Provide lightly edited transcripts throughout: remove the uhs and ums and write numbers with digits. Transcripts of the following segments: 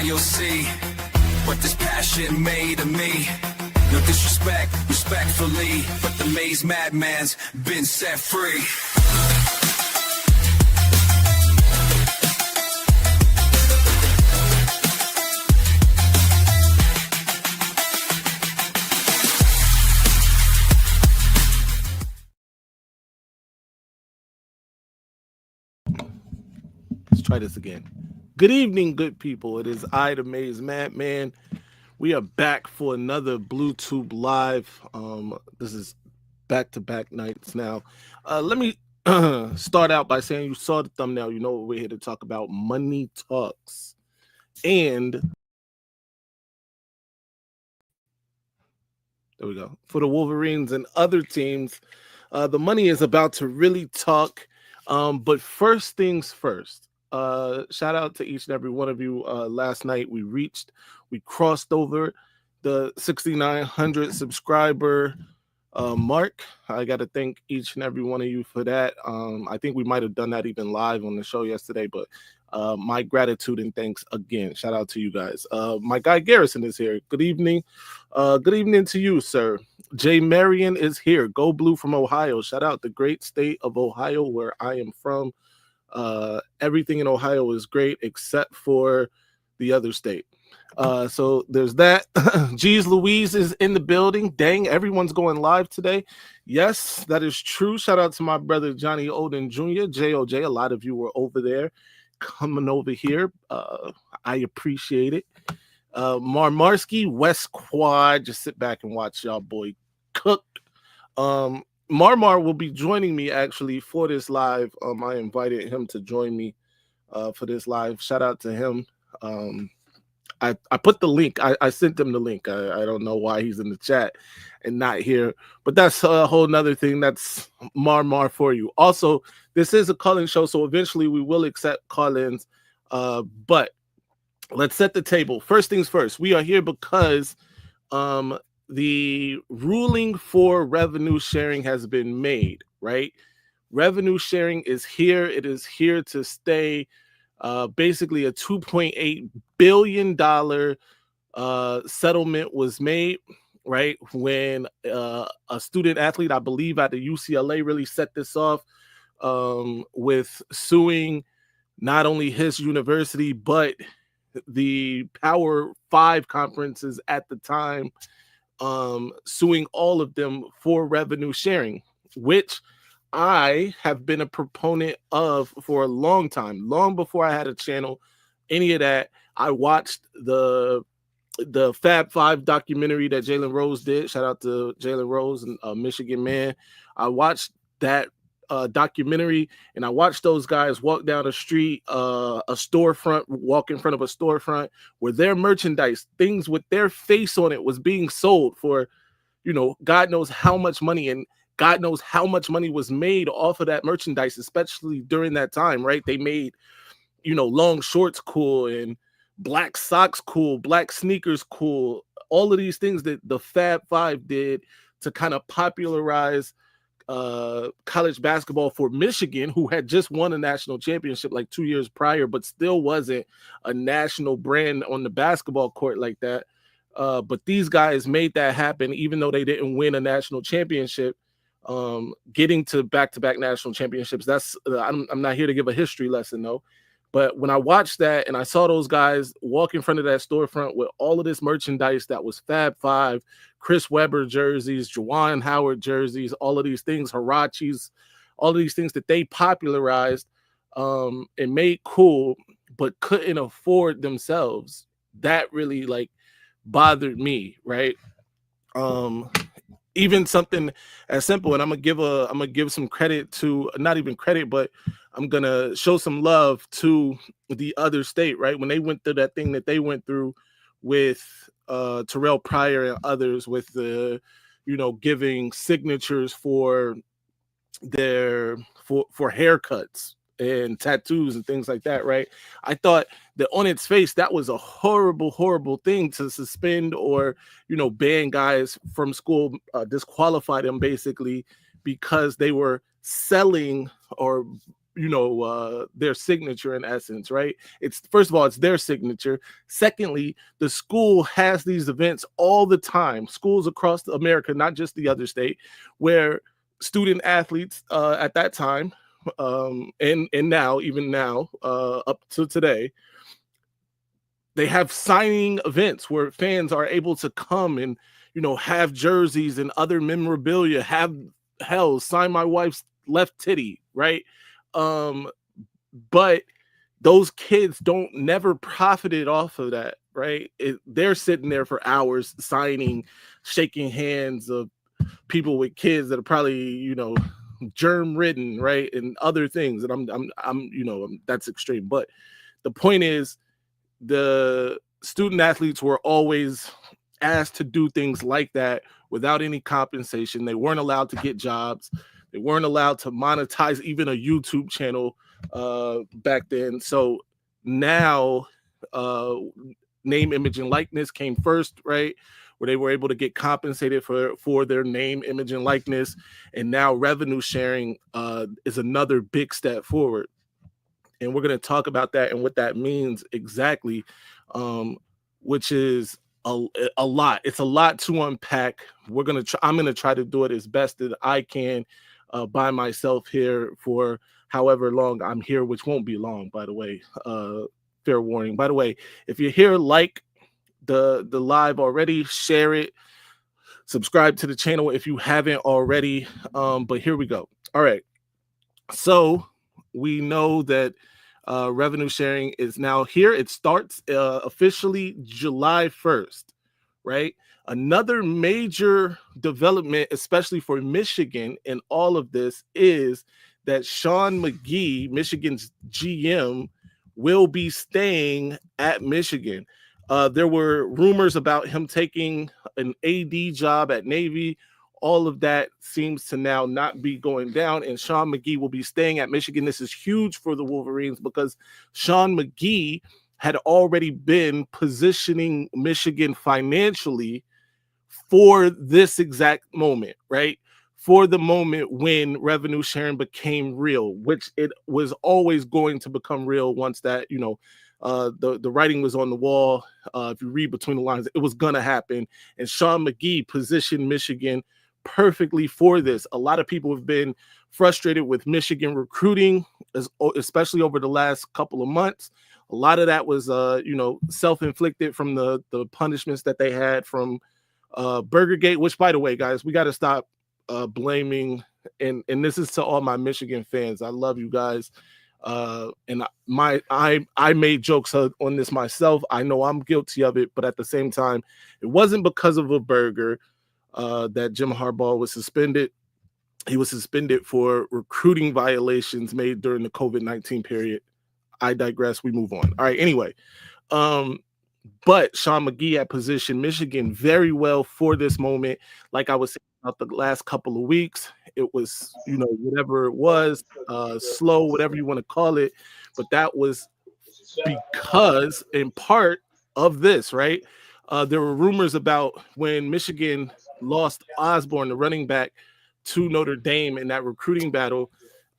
IOC. What this passion made of me. No disrespect, respectfully, but the Maze madman's been set free. Let's try this again. Good evening, good people. It is I, the Maze Madman. We are back for another BlueTube live. This is back-to-back nights now. Let me start out by saying you saw the thumbnail. You know what we're here to talk about. Money talks. And there we go. For the Wolverines and other teams, the money is about to really talk. But first things first. Shout out to each and every one of you. Last night we crossed over the 6,900 subscriber mark. I got to thank each and every one of you for that. I think we might have done that even live on the show yesterday, but my gratitude and thanks again. Shout out to you guys. My guy Garrison is here. Good evening. Good evening to you, sir. Jay Marion is here. Go Blue from Ohio. Shout out the great state of Ohio, where I am from. Everything in Ohio is great except for the other state. So there's that. Geez Louise is in the building. Dang, everyone's going live today. Yes, that is true. Shout out to my brother Johnny Oden Jr., JOJ. A lot of you were over there coming over here. I appreciate it. Marmarski, West Quad. Just sit back and watch y'all boy cook. Marmar will be joining me actually for this live. I invited him to join me for this live. Shout out to him. I put the link. I sent him the link. I don't know why he's in the chat and not here, but that's a whole nother thing. That's Marmar for you. Also, this is a call-in show, so eventually we will accept call-ins. But let's set the table. First things first. We are here because the ruling for revenue sharing has been made, right? Revenue sharing is here. It is here to stay. Basically, a $2.8 billion settlement was made, right? When a student athlete, I believe at the UCLA, really set this off with suing not only his university, but the Power 5 conferences at the time, suing all of them for revenue sharing, which I have been a proponent of for a long time, long before I had a channel, any of that. I watched the Fab 5 documentary that Jalen Rose did. Shout out to Jalen Rose and Michigan man. I watched that documentary, and I watched those guys walk down the street, a storefront, walk in front of a storefront where their merchandise, things with their face on it, was being sold for, God knows how much money, and God knows how much money was made off of that merchandise, especially during that time, right? They made, long shorts cool and black socks cool, black sneakers cool, all of these things that the Fab 5 did to kind of popularize college basketball for Michigan, who had just won a national championship like 2 years prior, but still wasn't a national brand on the basketball court like that. But these guys made that happen, even though they didn't win a national championship. Getting to back-to-back national championships, that's I'm not here to give a history lesson though, but when I watched that and I saw those guys walk in front of that storefront with all of this merchandise that was Fab 5, Chris Webber jerseys, Juwan Howard jerseys, all of these things, Hirachis, all of these things that they popularized and made cool, but couldn't afford themselves, that really bothered me, right? Even something as simple, and I'm gonna give some credit to, not even credit, but I'm gonna show some love to the other state, right? When they went through that thing that they went through with Terrell Pryor and others, with the giving signatures for their for haircuts and tattoos and things like that, right? I thought that on its face, that was a horrible, horrible thing to suspend or, ban guys from school, disqualify them basically because they were selling or their signature in essence, right? It's first of all, it's their signature. Secondly, the school has these events all the time, schools across America, not just the other state, where student athletes at that time, and now, even now, up to today, they have signing events where fans are able to come and have jerseys and other memorabilia, have hell sign my wife's left titty, right? um but those kids don't never profited off of that, right? They're sitting there for hours signing, shaking hands of people with kids that are probably germ ridden, right, and other things. And that's extreme, but the point is, the student athletes were always asked to do things like that without any compensation. They weren't allowed to get jobs. They weren't allowed to monetize even a YouTube channel back then. So now, name, image, and likeness came first, right? Where they were able to get compensated for their name, image, and likeness. And now revenue sharing is another big step forward. And we're going to talk about that and what that means exactly, which is a lot. It's a lot to unpack. I'm going to try to do it as best that I can by myself here for however long I'm here, which won't be long, by the way. Fair warning. By the way, if you're here, like the live already, share it, subscribe to the channel if you haven't already. But here we go. All right. So we know that revenue sharing is now here. It starts officially July 1st, right? Another major development, especially for Michigan in all of this, is that Sean Magee, Michigan's GM, will be staying at Michigan. There were rumors about him taking an AD job at Navy. All of that seems to now not be going down, and Sean Magee will be staying at Michigan. This is huge for the Wolverines because Sean Magee had already been positioning Michigan financially for this exact moment, right? For the moment when revenue sharing became real, which it was always going to become real once that, the writing was on the wall. If you read between the lines, it was going to happen. And Sean Magee positioned Michigan perfectly for this. A lot of people have been frustrated with Michigan recruiting, especially over the last couple of months. A lot of that was, self-inflicted from the punishments that they had from Burgergate, which, by the way, guys, we got to stop blaming. And this is to all my Michigan fans. I love you guys. And I made jokes on this myself. I know I'm guilty of it, but at the same time, it wasn't because of a burger that Jim Harbaugh was suspended. He was suspended for recruiting violations made during the COVID-19 period. I digress. We move on. All right. Anyway, but Sean Magee had positioned Michigan very well for this moment. Like I was saying about the last couple of weeks, it was, whatever it was, slow, whatever you want to call it. But that was because, in part, of this, right? There were rumors about when Michigan lost Osborne, the running back, to Notre Dame in that recruiting battle.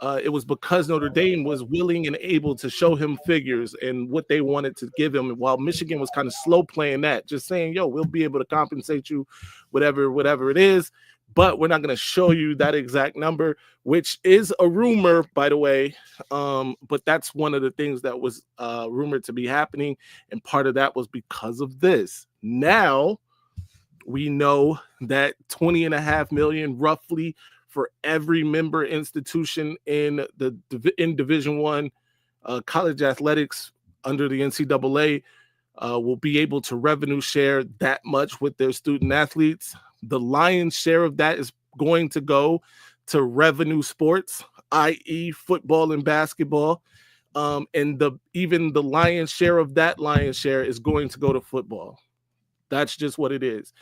It was because Notre Dame was willing and able to show him figures and what they wanted to give him, while Michigan was kind of slow playing that, just saying, yo, we'll be able to compensate you, whatever it is, but we're not going to show you that exact number, which is a rumor, by the way. But that's one of the things that was rumored to be happening, and part of that was because of this. Now we know that $20.5 million roughly for every member institution in Division I college athletics under the NCAA will be able to revenue share that much with their student athletes. The lion's share of that is going to go to revenue sports, i.e. football and basketball. And even the lion's share of that lion's share is going to go to football. That's just what it is.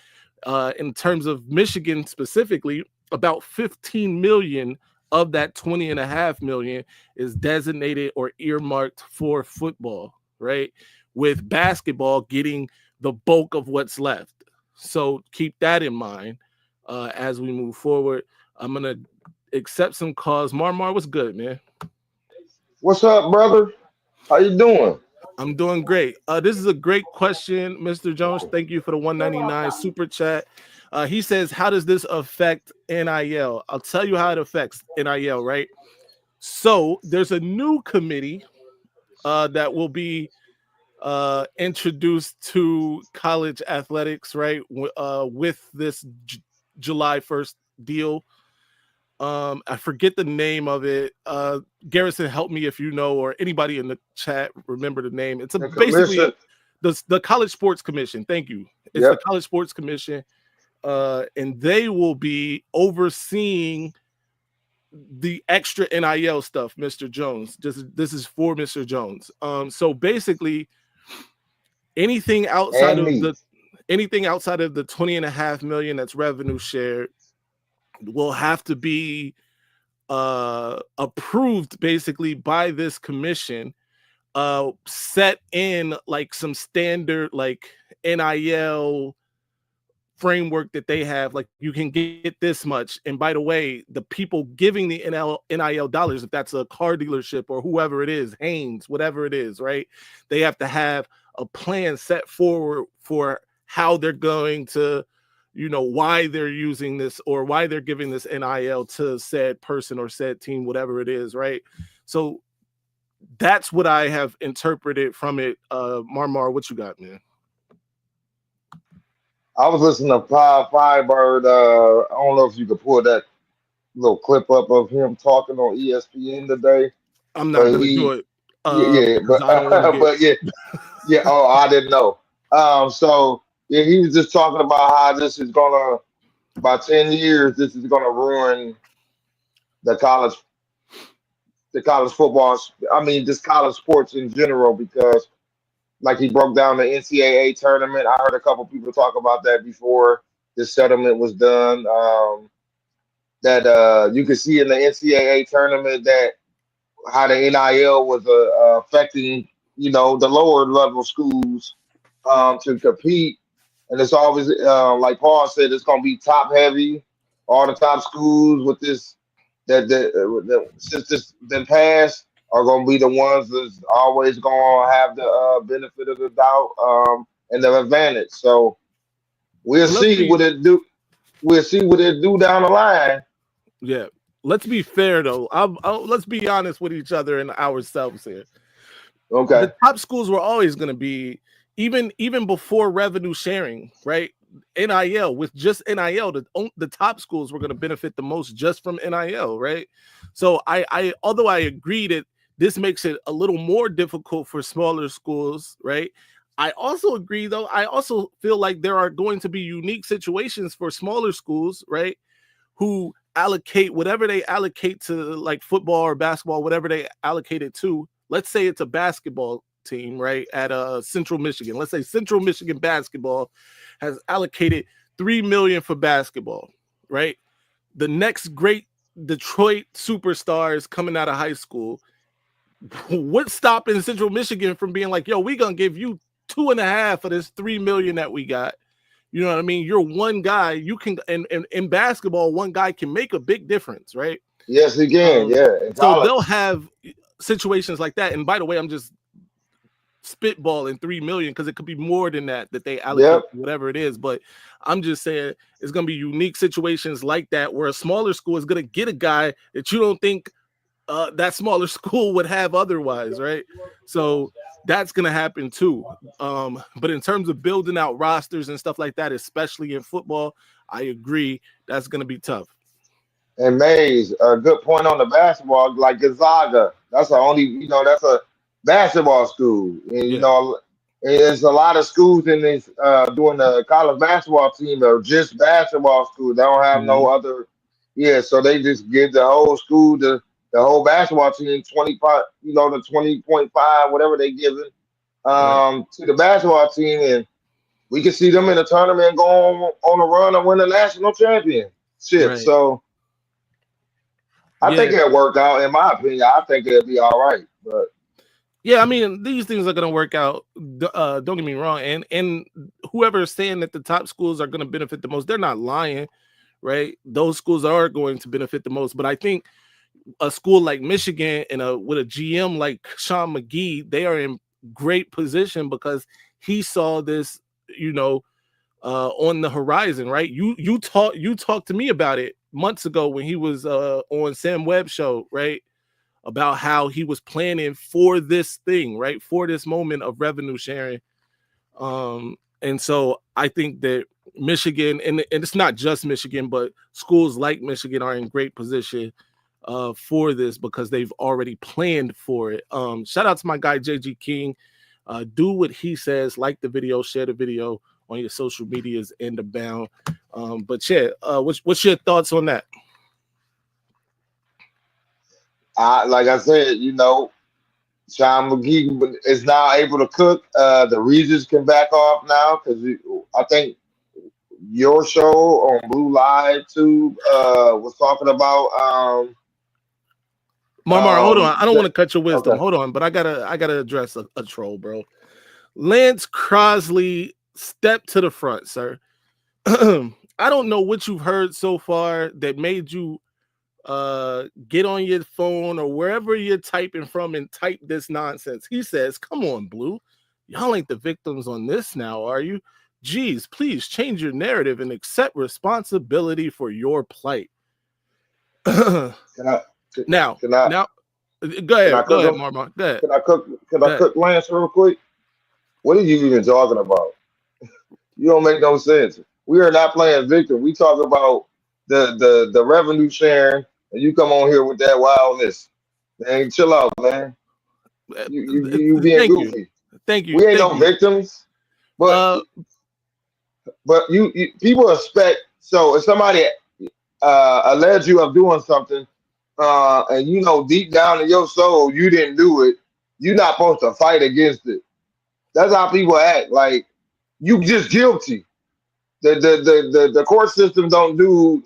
In terms of Michigan specifically, about 15 million of that 20.5 million is designated or earmarked for football, right? With basketball getting the bulk of what's left. So keep that in mind as we move forward. I'm going to accept some calls. Marmar, what's good, man? What's up, brother? How you doing? I'm doing great. This is a great question, Mr. Jones. Thank you for the 199 super chat. He says, how does this affect NIL? I'll tell you how it affects NIL, right? So there's a new committee that will be introduced to college athletics, right? With this July 1st deal. I forget the name of it. Garrison, help me if you know, or anybody in the chat remember the name. It's The basically commission. the College Sports Commission. Thank you. It's the Yep. College Sports Commission, and they will be overseeing the extra NIL stuff, Mr. Jones. This is for Mr. Jones. So basically, anything outside And of me. the 20.5 million that's revenue shared will have to be approved basically by this commission, set in like some standard like NIL framework that they have. Like you can get this much, and by the way, the people giving the NIL dollars, if that's a car dealership or whoever it is, Haynes, whatever it is, right, they have to have a plan set forward for how they're going to, why they're using this or why they're giving this NIL to said person or said team, whatever it is, right? So that's what I have interpreted from it. Marmar, what you got, man? I was listening to Fivear. I don't know if you could pull that little clip up of him talking on ESPN today, I'm not but gonna do it yeah, because I don't want to get. but yeah. Oh, I didn't know. So yeah, he was just talking about how this is gonna, by 10 years, this is gonna ruin the college, football. I mean, just college sports in general, because like he broke down the NCAA tournament. I heard a couple people talk about that before this settlement was done. That you could see in the NCAA tournament that how the NIL was affecting, the lower level schools to compete, and it's always like Paul said, it's going to be top heavy. All the top schools with this since this been passed are going to be the ones that's always going to have the benefit of the doubt and the advantage. So we'll But let's see be what it do. We'll see what it do down the line. yeah. Let's be fair though. Let's be honest with each other and ourselves here. Okay. The top schools were always going to be, even before revenue sharing, right? NIL, with just NIL, the top schools were going to benefit the most just from NIL, right? So I although I agree that this makes it a little more difficult for smaller schools, right? I also agree, though. I also feel like there are going to be unique situations for smaller schools, right? Who allocate whatever they allocate to like football or basketball, whatever they allocate it to. Let's say it's a basketball team, right? At Central Michigan. Let's say Central Michigan basketball has allocated $3 million for basketball, right? The next great Detroit superstars coming out of high school, what's stopping Central Michigan from being like, yo, we gonna give you 2.5 of this 3 million that we got? You know what I mean? You're one guy. You can, and in basketball, one guy can make a big difference, right? Yes, he can. Yeah, in So college. they'll have situations like that. And by the way, I'm just spitballing 3 million because it could be more than that they allocate, Yep. whatever it is. But I'm just saying it's going to be unique situations like that where a smaller school is going to get a guy that you don't think that smaller school would have otherwise, right? So that's going to happen too. But in terms of building out rosters and stuff like that, especially in football, I agree that's going to be tough. And Mays, a good point on the basketball, like Gonzaga. That's the only, that's a basketball school. And, Yeah. there's a lot of schools in this doing the college basketball team that are just basketball schools. They don't have no Mhm. other. Yeah, so they just give the whole school, the whole basketball team 25, the 20.5, whatever they give it Right. to the basketball team. And we can see them in the tournament and go on a run and win the national championship. Right. So I Yeah. think it'll work out. In my opinion, I think it'll be all right. But Yeah, I mean, these things are going to work out. Don't get me wrong. And whoever is saying that the top schools are going to benefit the most, they're not lying, right? Those schools are going to benefit the most. But I think a school like Michigan and with a GM like Sean Magee, they are in great position because he saw this, on the horizon, right? You talked to me about it months ago when he was on Sam Webb's show, right? About how he was planning for this thing, right? For this moment of revenue sharing. And so I think that Michigan, and it's not just Michigan, but schools like Michigan are in great position for this because they've already planned for it. Shout out to my guy JG King. Do what he says, like the video, share the video on your social medias and abound. But yeah, what's your thoughts on that? Like I said, Sean Magee is now able to cook. The Regis can back off now because I think your show on Blue Live too was talking about Marmar, hold on. I don't want to cut your wisdom. Okay. Hold on, but I gotta address a troll, bro. Lance Crosley, step to the front, sir. I don't know what you've heard so far that made you get on your phone or wherever you're typing from and type this nonsense. He says, "Come on, Blue. Y'all ain't the victims on this now, are you? Geez, please change your narrative and accept responsibility for your plight." Now, go ahead, Marmar. Go ahead. Can I cook Lance real quick? What are you even talking about? You don't make no sense. We are not playing victim. We talk about the revenue sharing, and you come on here with that wildness. Man, chill out, man. You being goofy. Thank you. We ain't no victims, but you people expect. So if somebody allege you of doing something, and deep down in your soul you didn't do it, you're not supposed to fight against it. That's how people act. Like you just guilty. The court system don't do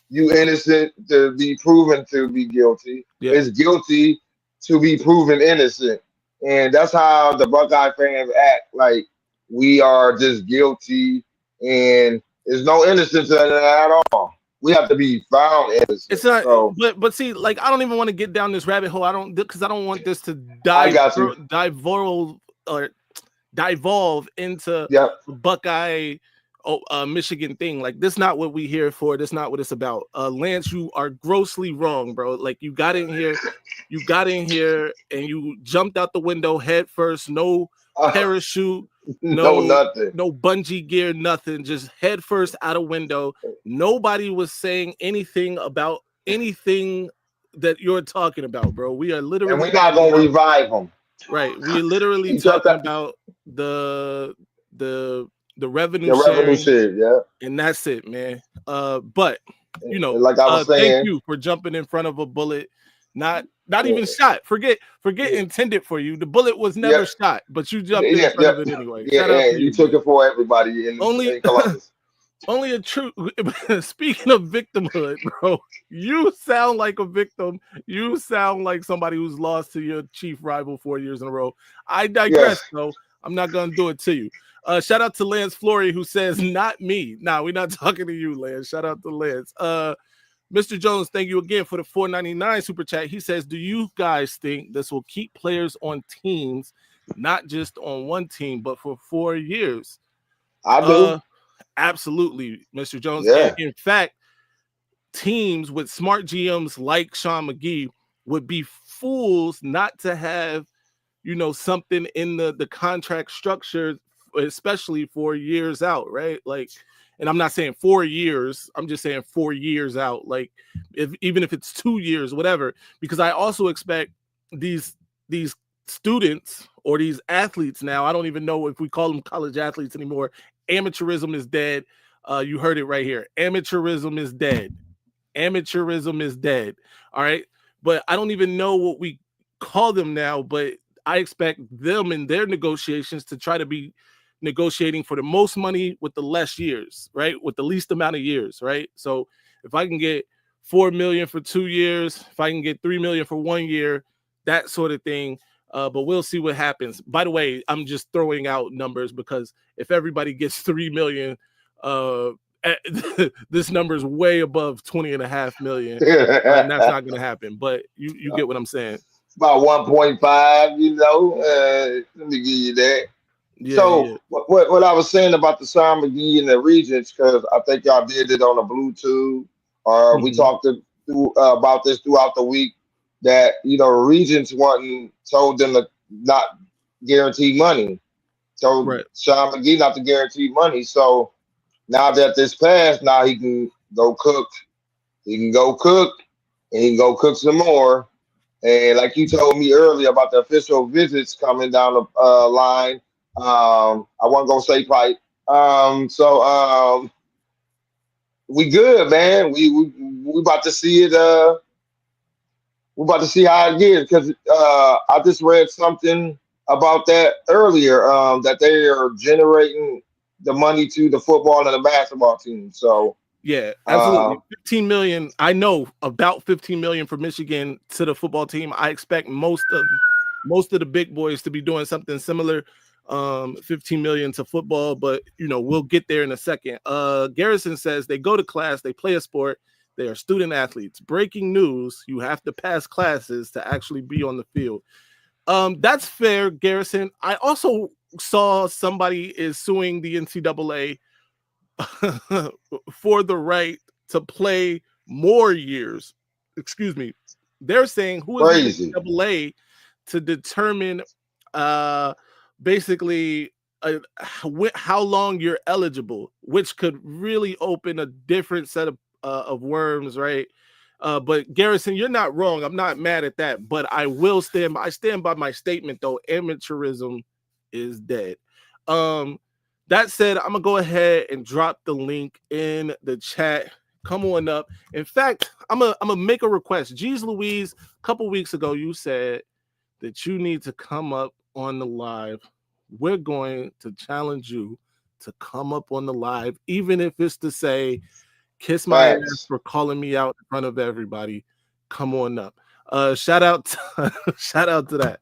you innocent to be proven to be guilty. Yeah. It's guilty to be proven innocent. And that's how the Buckeye fans act. Like we are just guilty and there's no innocence in it at all. We have to be found innocent. It's not, but see, like I don't even want to get down this rabbit hole. I don't want this to devolve into Buckeye Michigan thing. Like this not what we here for. This not what it's about. Lance, you are grossly wrong, bro. Like you got in here and you jumped out the window head first, no parachute, no nothing, no bungee gear, nothing, just head first out a window. Nobody was saying anything about anything that you're talking about, bro. We are literally, and we're not gonna revive them. Right. We're literally talking about the revenue sharing, yeah. And that's it, man. But like I was saying, thank you for jumping in front of a bullet. Not even shot. Forget intended for you. The bullet was never shot, but you jumped in front of it anyway. You took it for everybody in Columbus. Only a true. Speaking of victimhood, bro, you sound like a victim. You sound like somebody who's lost to your chief rival 4 years in a row. I digress, though. I'm not gonna do it to you. Shout out to Lance Flory who says, "Not me." Nah, we're not talking to you, Lance. Shout out to Lance. Mr. Jones, thank you again for the $4.99 super chat. He says, "Do you guys think this will keep players on teams, not just on one team, but for 4 years?" I do. Absolutely, Mr. Jones. Yeah. In fact, teams with smart GMs like Sean Magee would be fools not to have, something in the contract structure, especially 4 years out, right? Like, and I'm not saying 4 years, I'm just saying 4 years out. Like, even if it's 2 years, whatever, because I also expect these students or these athletes now, I don't even know if we call them college athletes anymore. Amateurism is dead. You heard it right here. Amateurism is dead. Amateurism is dead. All right. But I don't even know what we call them now, but I expect them in their negotiations to try to be negotiating for the most money with the less years, right? With the least amount of years, right? So if I can get $4 million for 2 years, if I can get $3 million for 1 year, that sort of thing. But we'll see what happens. By the way, I'm just throwing out numbers because if everybody gets $3 million this number is way above 20.5 million, and that's not going to happen. But you get what I'm saying. About 1.5, let me give you that. Yeah. So what I was saying about the Sean McGee and the Regents, because I think y'all did it on the BlueTube, or we talked about this throughout the week, that Regents told them to not guarantee money, told Right. Sean McGee not to guarantee money. So now that this passed, now he can go cook. He can go cook, and he can go cook some more. And like you told me earlier about the official visits coming down the line, I wasn't gonna say pipe. So we good, man. We about to see it. We about to see how it is, because I just read something about that earlier. That they are generating the money to the football and the basketball team. So yeah, absolutely. 15 million. I know about 15 million for Michigan to the football team. I expect most of the big boys to be doing something similar. 15 million to football, but we'll get there in a second. Garrison says they go to class, they play a sport, they are student athletes. Breaking news: you have to pass classes to actually be on the field. That's fair, Garrison. I also saw somebody is suing the NCAA for the right to play more years. Excuse me. They're saying who is crazy. the NCAA to determine basically how long you're eligible, which could really open a different set of worms, right? But Garrison, you're not wrong. I'm not mad at that, but I stand by my statement though. Amateurism is dead. That said, I'm gonna go ahead and drop the link in the chat. Come on up. In fact, I'm gonna make a request. Jeez Louise, a couple weeks ago, you said that you need to come up on the live. We're going to challenge you to come up on the live, even if it's to say, kiss my ass for calling me out in front of everybody. Come on up. Shout out to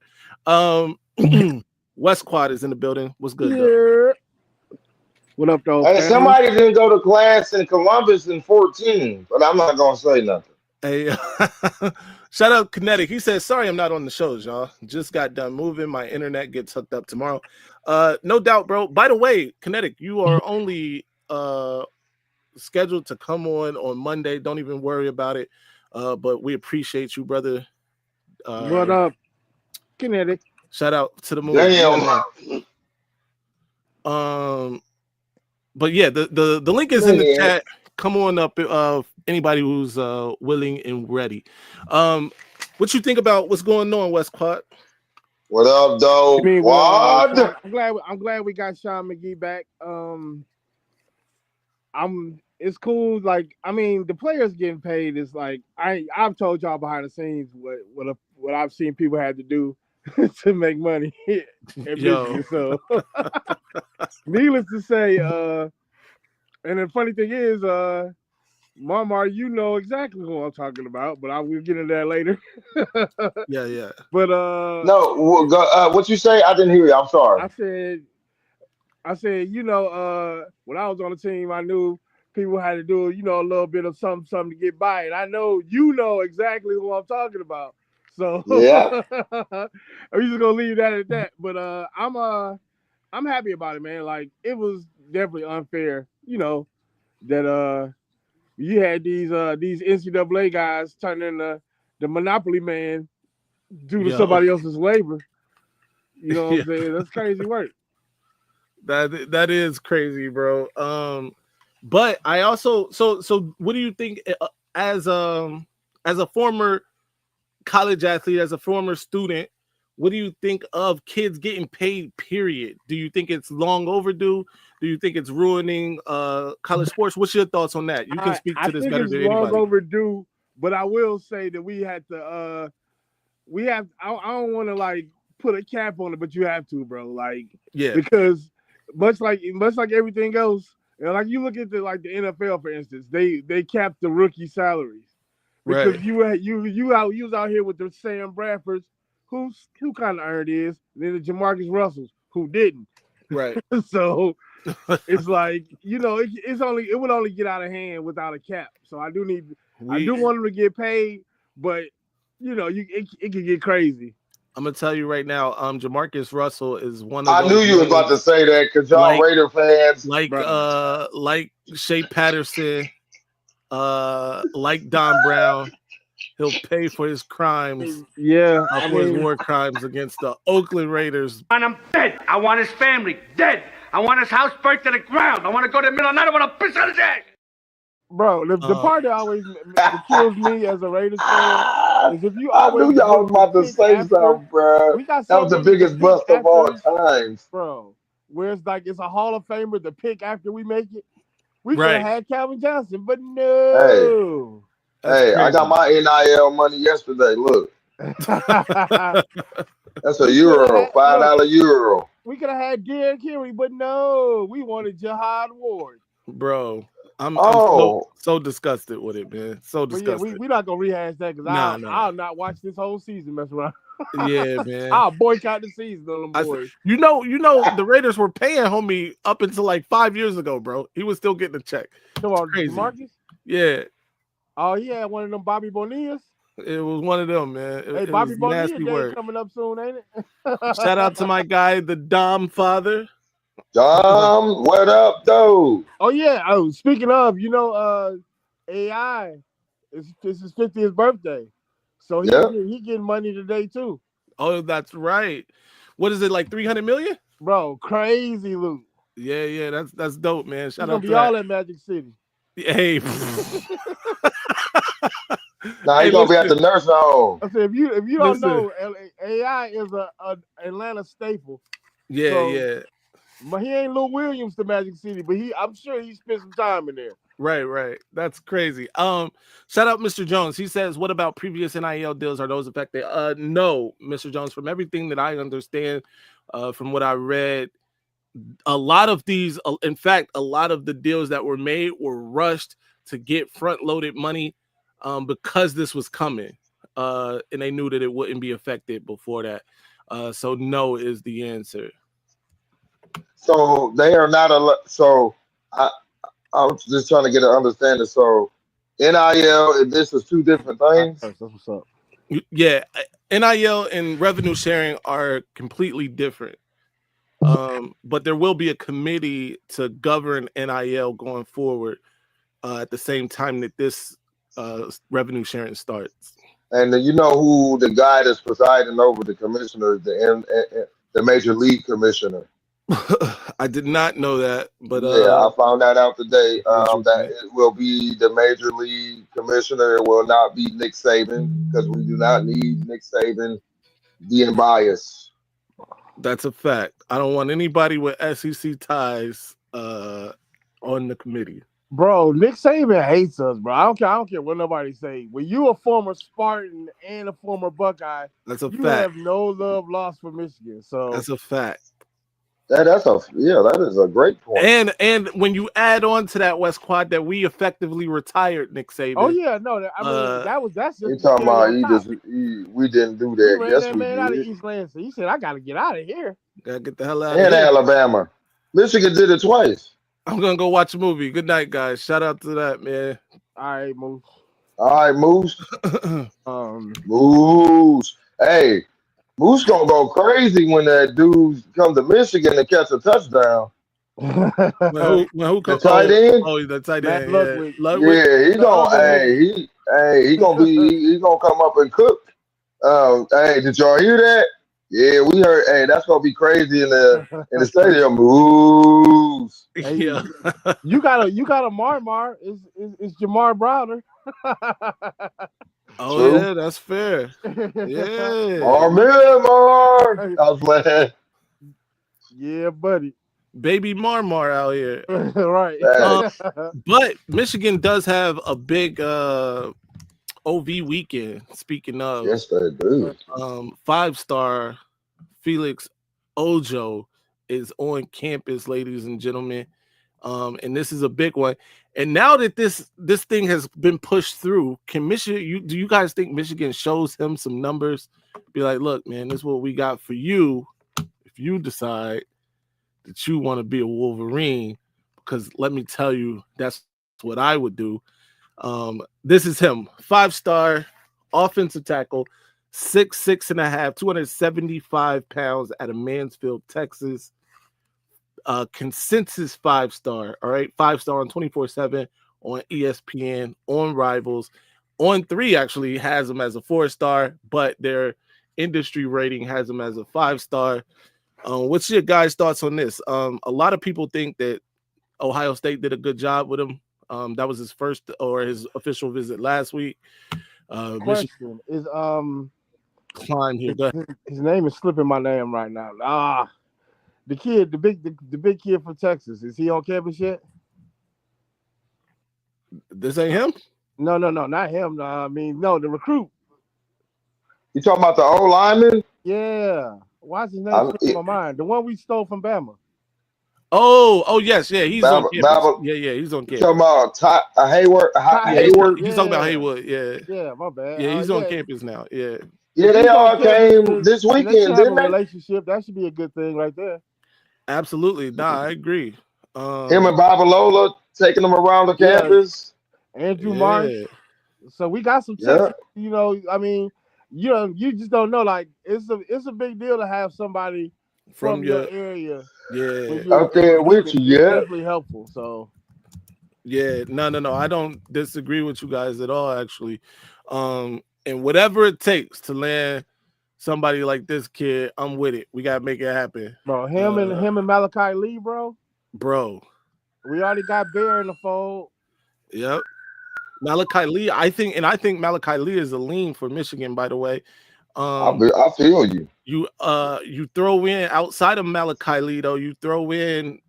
that. West Quad is in the building. What's good, though? What up, though? Hey, somebody didn't go to class in Columbus in 14, but I'm not gonna say nothing. Hey, shout out Kinetic. He says, sorry I'm not on the shows, y'all. Just got done moving. My internet gets hooked up tomorrow. No doubt, bro. By the way, Kinetic, you are only scheduled to come on Monday. Don't even worry about it. But we appreciate you, brother. What up, Kinetic? Shout out to the move. Damn. But yeah, the link is in the chat. Come on up, anybody who's willing and ready. What you think about what's going on, West Quad? What up, though? What? I'm glad we got Sean McGee back. It's cool. Like, I mean, the players getting paid is like I've told y'all behind the scenes what I've seen people had to do to make money at Michigan. So needless to say, and the funny thing is, Mama, you know exactly who I'm talking about, but I will get into that later. Yeah. But no, what you say? I didn't hear you. I'm sorry. I said, when I was on the team, I knew people had to do, a little bit of something to get by, and I know exactly who I'm talking about. So yeah, I'm just gonna leave that at that. But I'm happy about it, man. Like, it was definitely unfair, that you had these NCAA guys turning the monopoly man due to somebody else's labor. You know what I'm saying? That's crazy work. That is crazy, bro. But I also so what do you think as a former college athlete, as a former student, what do you think of kids getting paid, period? Do you think it's long overdue? Do you think it's ruining college sports? What's your thoughts on that? You can speak to this better than anybody. I think it's long overdue, but I will say that we had to I don't want to like put a cap on it, but you have to, bro. Like, yeah, because much like everything else, like you look at the NFL, for instance, they cap the rookie salaries. Because right. you was out here with the Sam Bradfords, who kind of earned his, and then the Jamarcus Russells, who didn't. Right. So It's like, it would only get out of hand without a cap. So I do want them to get paid, but it can get crazy. I'm gonna tell you right now, Jamarcus Russell is one of I those knew you was about to say that because y'all Raider fans. Like Shea Patterson, like Don Brown. He'll pay for his crimes. Yeah. For his war crimes against the Oakland Raiders. And I'm dead. I want his family dead. I want his house burnt to the ground. I want to go to the middle of the night. I want to piss on his ass. Bro, the part that always kills me as a Raiders fan is if you always. I knew y'all was about to say something, bro. That was the biggest bust of all times, bro. Where it's like it's a Hall of Famer to pick after we make it. We could have had Calvin Johnson, but no. Hey, I got my NIL money yesterday. Look, that's a euro, $5 euro. We could have had Derrick Henry, but no, we wanted Jihad Ward. Bro, I'm so disgusted with it, man. So disgusted. Yeah, we're not gonna rehash that because I'll not watch this whole season mess around. Yeah, man. I'll boycott the season on them boys. You know, the Raiders were paying homie up until like 5 years ago, bro. He was still getting a check. Come on, Marcus. Yeah. Oh yeah, one of them Bobby Bonillas. It was one of them, man. Hey, Bobby Bonilla Day coming up soon, ain't it? Shout out to my guy, the Dom Dom, what up, though? Oh yeah. Oh, speaking of, AI it's his 50th birthday, so he getting money today too. Oh, that's right. What is it, like 300 million? Bro, crazy loot. Yeah, that's dope, man. Shout out to all at Magic City. Hey. Now he's gonna be at the nurse home. I said, if you don't know, AI is a Atlanta staple. Yeah. But he ain't Lou Williams to Magic City, but I'm sure he spent some time in there. Right. That's crazy. Shout out Mr. Jones. He says, what about previous NIL deals? Are those affected? No, Mr. Jones, from everything that I understand, from what I read, a lot of these, in fact, a lot of the deals that were made were rushed to get front-loaded money because this was coming. And they knew that it wouldn't be affected before that. So no is the answer. So they are not I was just trying to get an understanding. So NIL, this is two different things. That's what's up. Yeah, NIL and revenue sharing are completely different. But there will be a committee to govern NIL going forward at the same time that this revenue sharing starts. And you know who the guy that's presiding over the commissioner, the major league commissioner? I did not know that, but I found that out today. That it will be the major league commissioner. It will not be Nick Saban because we do not need Nick Saban being biased. That's a fact. I don't want anybody with SEC ties on the committee. Bro, Nick Saban hates us, bro. I don't care what nobody say. When you a former Spartan and a former Buckeye, that's a fact. You have no love lost for Michigan. So that's a fact. That is a great point. And when you add on to that, West Quad, that we effectively retired Nick Saban. Oh yeah, no, that's just. You talking about we didn't do that. Yes, that man out of East Lansing. He said, "I got to get out of here. Gotta get the hell out of here." And Alabama, Michigan did it twice. I'm gonna go watch a movie. Good night, guys. Shout out to that, man. All right, Moose. Moose. Hey. Moose gonna go crazy when that dude come to Michigan and catch a touchdown. Who the tight end? Oh, the tight end. He gonna come up and cook. Hey, did y'all hear that? Yeah, we heard. Hey, that's gonna be crazy in the stadium. Moose. Yeah. You got a Marmar. It's Jamar Browder. Oh, true. Yeah, that's fair. Yeah. Mar. I was playing. Yeah, buddy. Baby Marmar out here. Right. But Michigan does have a big OV weekend. Speaking of. Yes, they do. 5-star Felix Ojo is on campus, ladies and gentlemen. And this is a big one. And now that this thing has been pushed through, can Michigan? Do you guys think Michigan shows him some numbers? Be like, look, man, this is what we got for you. If you decide that you want to be a Wolverine, because let me tell you, that's what I would do. This is him, 5-star offensive tackle, 6'6.5", 275 pounds out of Mansfield, Texas. Consensus 5-star, all right, 5-star on 24/7 on ESPN, on Rivals, on 3 actually has him as a 4-star, but their industry rating has him as a 5-star. What's your guys' thoughts on this? A lot of people think that Ohio State did a good job with him. That was his first or his official visit last week. Question is Climb here. Go ahead. his name is slipping my name right now. The kid, the big kid from Texas, is he on campus yet? This ain't him? No, not him. No, I mean, no, the recruit. You talking about the old lineman? Yeah. Why is his name slipping my mind? The one we stole from Bama. Oh, yes, yeah, he's on campus. Bama. Yeah, he's on campus. You talking about Hayward? Hayward? He's talking about Haywood, yeah. Yeah, my bad. Yeah, he's on campus now, yeah. Yeah, they all came this weekend, didn't they? Relationship, that should be a good thing right there. Absolutely. Nah, I agree. Him and Babalola taking them around the campus. Andrew Marsh. So we got some Texas, you know, I mean, you just don't know. Like, it's a big deal to have somebody from your area. Yeah. Out there with you, It's definitely helpful. So yeah, no. I don't disagree with you guys at all, actually. And whatever it takes to land somebody like this kid, I'm with it. We gotta make it happen. Bro, him and Malachi Lee, bro. We already got Bear in the fold. Yep. Malachi Lee, I think Malachi Lee is a lean for Michigan, by the way. I feel you. You throw in outside of Malachi Lee, though, you throw in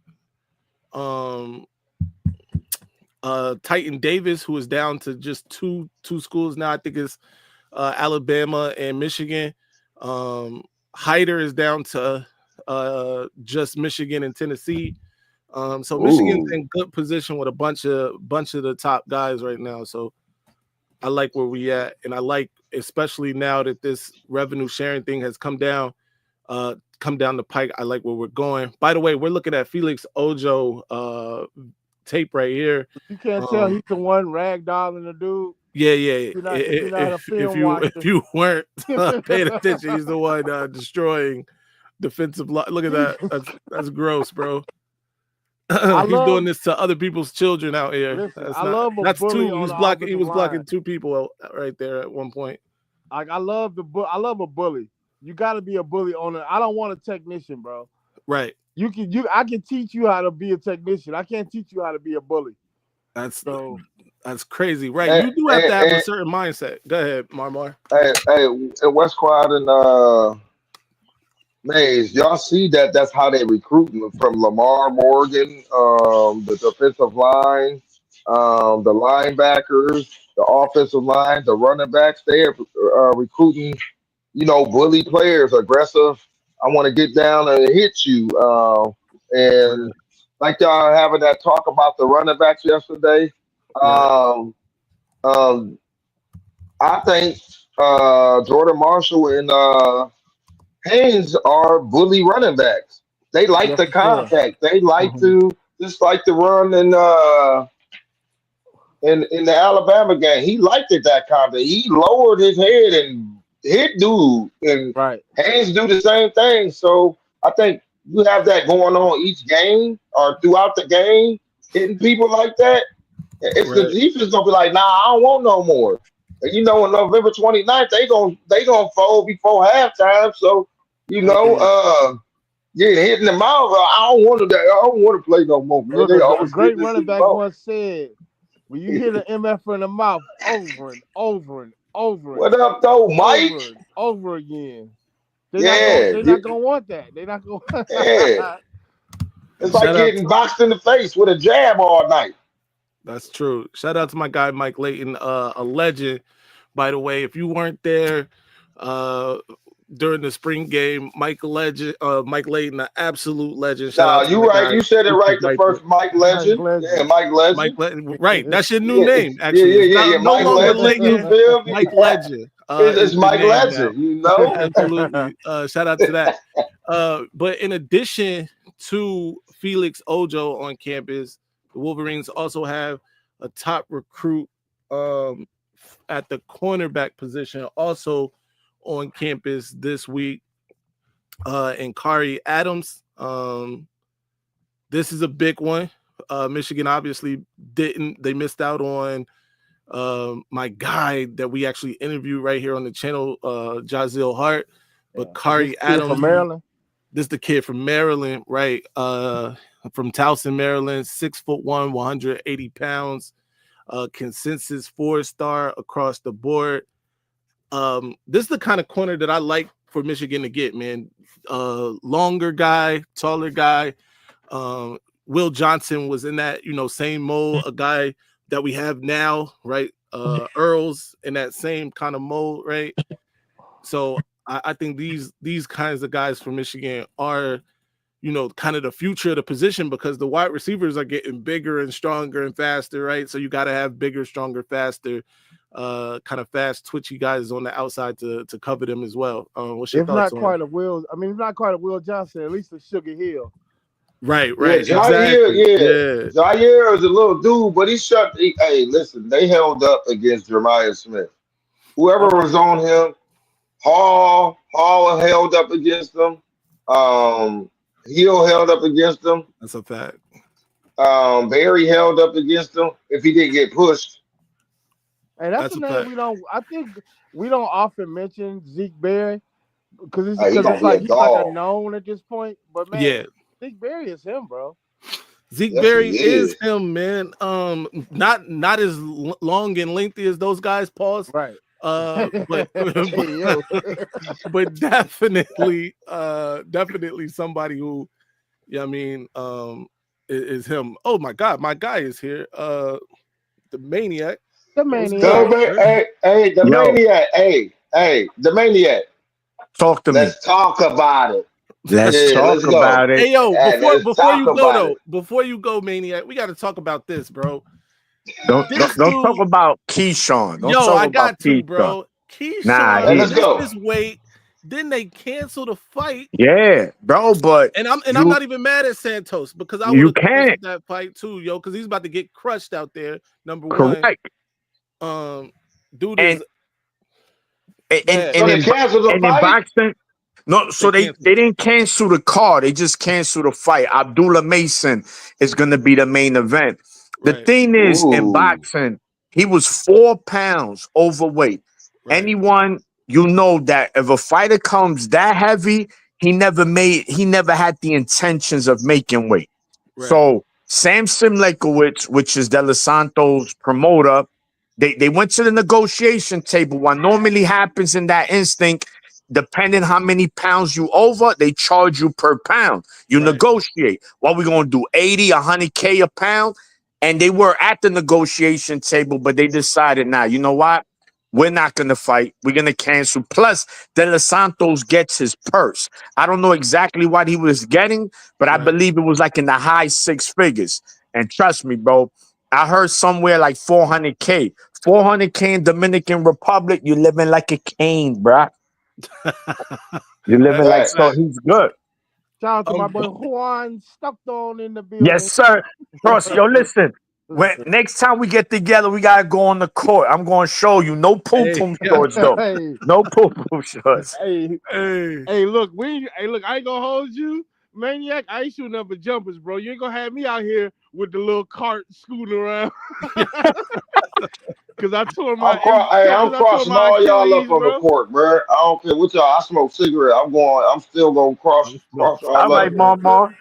Titan Davis, who is down to just two schools now. I think it's Alabama and Michigan. Hyder is down to just Michigan and Tennessee. So Michigan's in good position with a bunch of the top guys right now. So I like where we at, and I like, especially now that this revenue sharing thing has come down the pike. I like where we're going. By the way, we're looking at Felix Ojo tape right here. You can't tell he's the one ragdolling the dude. Yeah. If you weren't paying attention, he's the one destroying defensive line. Look at that. That's gross, bro. He's doing this to other people's children out here. Listen, I love a that's bully. He was blocking 2 people right there at one point. Like, I love a bully. You got to be a bully on it. I don't want a technician, bro. Right. I can teach you how to be a technician. I can't teach you how to be a bully. That's crazy, right? You do have to have a certain mindset. Go ahead, Marmar. Hey, West Quad and Maze, y'all see that's how they recruiting from Lamar Morgan, the defensive line, the linebackers, the offensive line, the running backs. They are recruiting, bully players, aggressive. I want to get down and hit you. And like y'all having that talk about the running backs yesterday, I think Jordan Marshall and Haynes are bully running backs. They like the contact. They like to run in the Alabama game. He liked it, that contact. He lowered his head and hit dude, and Haynes do the same thing. So I think you have that going on each game or throughout the game, hitting people like that. If the defense gonna be like, nah, I don't want no more. And on November 29th, they gonna fold before halftime. So hitting the mouth. I don't want to play no more. Look, a great running back once said, when you hit an MF in the mouth over and over and over. What up, though, Mike? Over again. They're not gonna want that. They're not gonna. It's like getting boxed in the face with a jab all night. That's true. Shout out to my guy Mike Layton, a legend. By the way, if you weren't there during the spring game, Mike Layton, an absolute legend. You right. You said it right the first Mike Legend. Yeah, Mike Legend. Right. That's your new name, actually. Yeah. Mike Legend. Mike Legend. It's Mike Legend, Absolutely. Shout out to that. But in addition to Felix Ojo on campus. The Wolverines also have a top recruit at the cornerback position also on campus this week, and Kari Adams. This is a big one. Michigan obviously they missed out on my guy that we actually interviewed right here on the channel, Jazeel Hart. But Kari Adams from Maryland. This is the kid from Maryland, right? From Towson, Maryland, 6'1", 180 pounds, consensus 4-star across the board. This is the kind of corner that I like for Michigan to get, man. Longer guy, taller guy. Will Johnson was in that, same mold, a guy that we have now, right? Earls in that same kind of mold, right? So I think these kinds of guys from Michigan are, kind of the future of the position, because the wide receivers are getting bigger and stronger and faster, right? So you got to have bigger, stronger, faster, kind of fast, twitchy guys on the outside to cover them as well. What's your thoughts on it? It's not quite a Will Johnson, at least a Sugar Hill. Right. Yeah, Exactly. Zaire is a little dude, but hey, listen, they held up against Jeremiah Smith. Whoever was on him, Hall held up against them. Hill held up against them. That's a fact. Barry held up against them if he didn't get pushed. And that's a name I think we don't often mention Zeke Barry because he's like a known at this point. But man, Zeke Barry is him, bro. Zeke Barry is him, man. Not as long and lengthy as those guys, pause. Right. But definitely somebody who, is him. Oh my God, my guy is here. The Maniac. The Maniac. The Maniac. Hey, the Maniac. Talk to me. Let's talk about it. Let's talk about it. Hey, yo, before you go, Maniac, we got to talk about this, bro. Don't talk about Keyshawn. I got to, bro. Keyshawn, let's go. This weight. Then they cancel the fight. Yeah, bro. But I'm not even mad at Santos, because I would have canceled that fight too, yo, because he's about to get crushed out there. Number correct. One. Dude and is in boxing. No, so they didn't cancel the card. They just canceled the fight. Abdullah Mason is going to be the main event. The thing is, in boxing, he was 4 pounds overweight. Right. Anyone, that if a fighter comes that heavy, he never had the intentions of making weight. Right. So Sam Simlekowicz, which is De Los Santos' promoter, they went to the negotiation table. What normally happens in that instinct, depending how many pounds you over, they charge you per pound. You negotiate. What we going to do, 80, 100K a pound? And they were at the negotiation table, but they decided, you know what? We're not going to fight. We're going to cancel. Plus, De Los Santos gets his purse. I don't know exactly what he was getting, but I believe it was like in the high 6 figures. And trust me, bro, I heard somewhere like 400K. 400K in Dominican Republic, you're living like a king, bro. You're living so he's good. Shout out to my boy Juan Stockton in the building. Yes, sir. Trust, listen. Next time we get together, we gotta go on the court. I'm gonna show you no poo-poo shorts, though. No poo-poo shorts. Hey, look, I ain't gonna hold you, Maniac. I ain't shooting up with jumpers, bro. You ain't gonna have me out here with the little cart scooting around. Because I tore my. I'm crossing all y'all up on the court, bro. I don't care what y'all. I smoke cigarette. I'm still gonna cross all all right, Mama.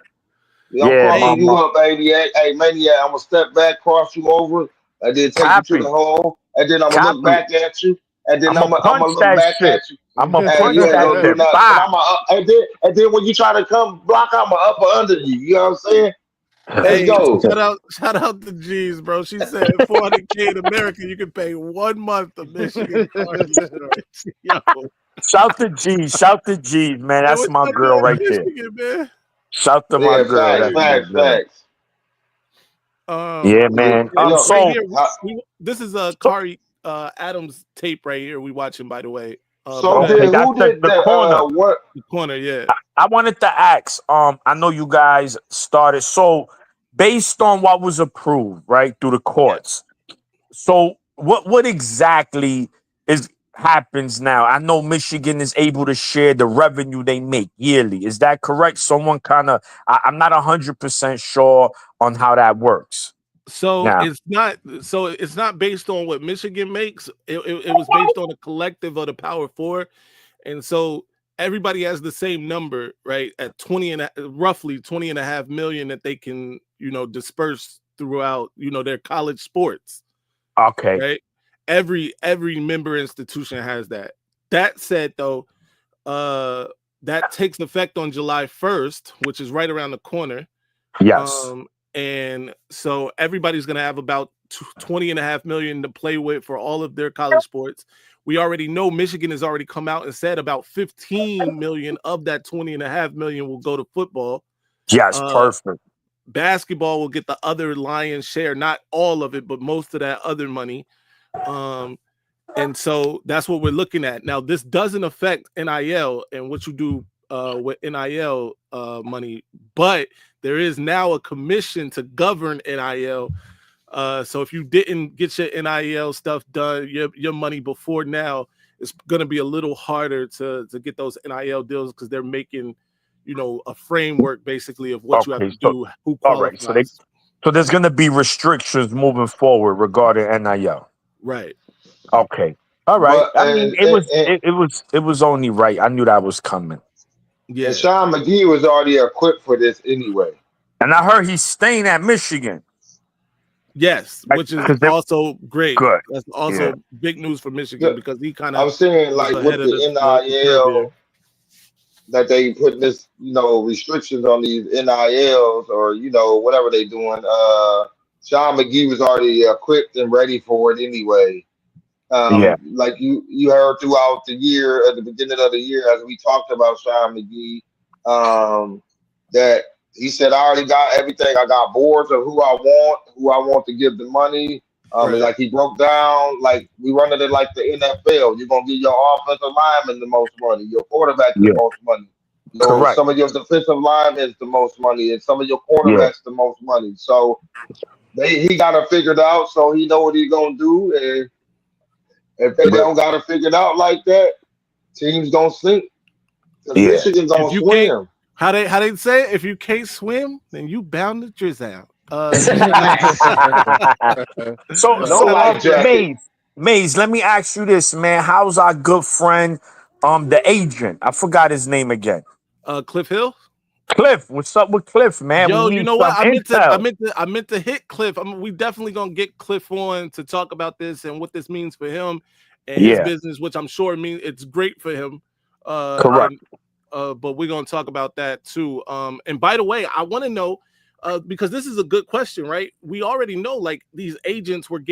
I'm crossing you up, Maniac. Hey, Maniac, I'm gonna step back, cross you over, and then take you to the hole, and then I'm gonna look back at you, and then I'm gonna look back at you. I'm gonna punch that shit. And then when you try to come block, I'm gonna upper under you. You know what I'm saying? Let's go. Shout out to G's, bro. She said 400K in America, you can pay 1 month of Michigan. Shout to G's, man. That's my girl right there. Man. Shout to my girl. Facts. Yeah, man. This is a Kari Adams tape right here. We watching, by the way. Who did the corner? The corner, yeah. I wanted to ask. I know you guys started. So, based on what was approved, right, through the courts. So, what exactly is happens now? I know Michigan is able to share the revenue they make yearly. Is that correct? Someone kind of. I'm not 100% sure on how that works. So Now, it's not. So it's not based on what Michigan makes. It was based on a collective of the Power Four, and so everybody has the same number, right? At roughly 20 and a half million that they can, disperse throughout, their college sports, okay, right? Every member institution has that. That said, though, that takes effect on July 1st, which is right around the corner. yes, And so everybody's going to have about 20 and a half million to play with for all of their college sports. We already know Michigan has already come out and said about 15 million of that 20 and a half million will go to football. yes, perfect. Basketball will get the other lion's share, not all of it, but most of that other money. And so that's what we're looking at. Now, this doesn't affect NIL and what you do with NIL money, but there is now a commission to govern NIL. So if you didn't get your NIL stuff done, your money before now, it's going to be a little harder to get those NIL deals because they're making, a framework basically of what you have to do, who qualifies. All right, so there's going to be restrictions moving forward regarding NIL. Right. Okay. All right. But I mean, it was only right. I knew that was coming. Yeah. And Sean Magee was already equipped for this anyway. And I heard he's staying at Michigan. Yes, which is also great. Good. That's also big news for Michigan because he kind of. I'm saying like with the NIL that they put this, restrictions on these NILs or whatever they doing. Sean Magee was already equipped and ready for it anyway. Like you heard throughout the year, at the beginning of the year, as we talked about Sean Magee, that he said, I already got everything. I got boards of who I want to give the money. And like he broke down, like we running it like the NFL. You're gonna give your offensive lineman the most money, your quarterback the most money. Some of your defensive linemen the most money, and some of your quarterbacks the most money. So he got it figured out, so he know what he's gonna do. And if they don't got it figured out like that, teams don't sink. Michigan's gonna swim. How they say it? If you can't swim, then you bound to drizzle. Maze, let me ask you this, man. How's our good friend, the agent? I forgot his name again. Cliff Hill. Cliff, what's up with Cliff, man? Yo, you know what? I meant to hit Cliff. We definitely gonna get Cliff on to talk about this and what this means for him and his business, which I'm sure means it's great for him. Correct. But we're gonna talk about that too. And by the way, I want to know because this is a good question, right? We already know like these agents were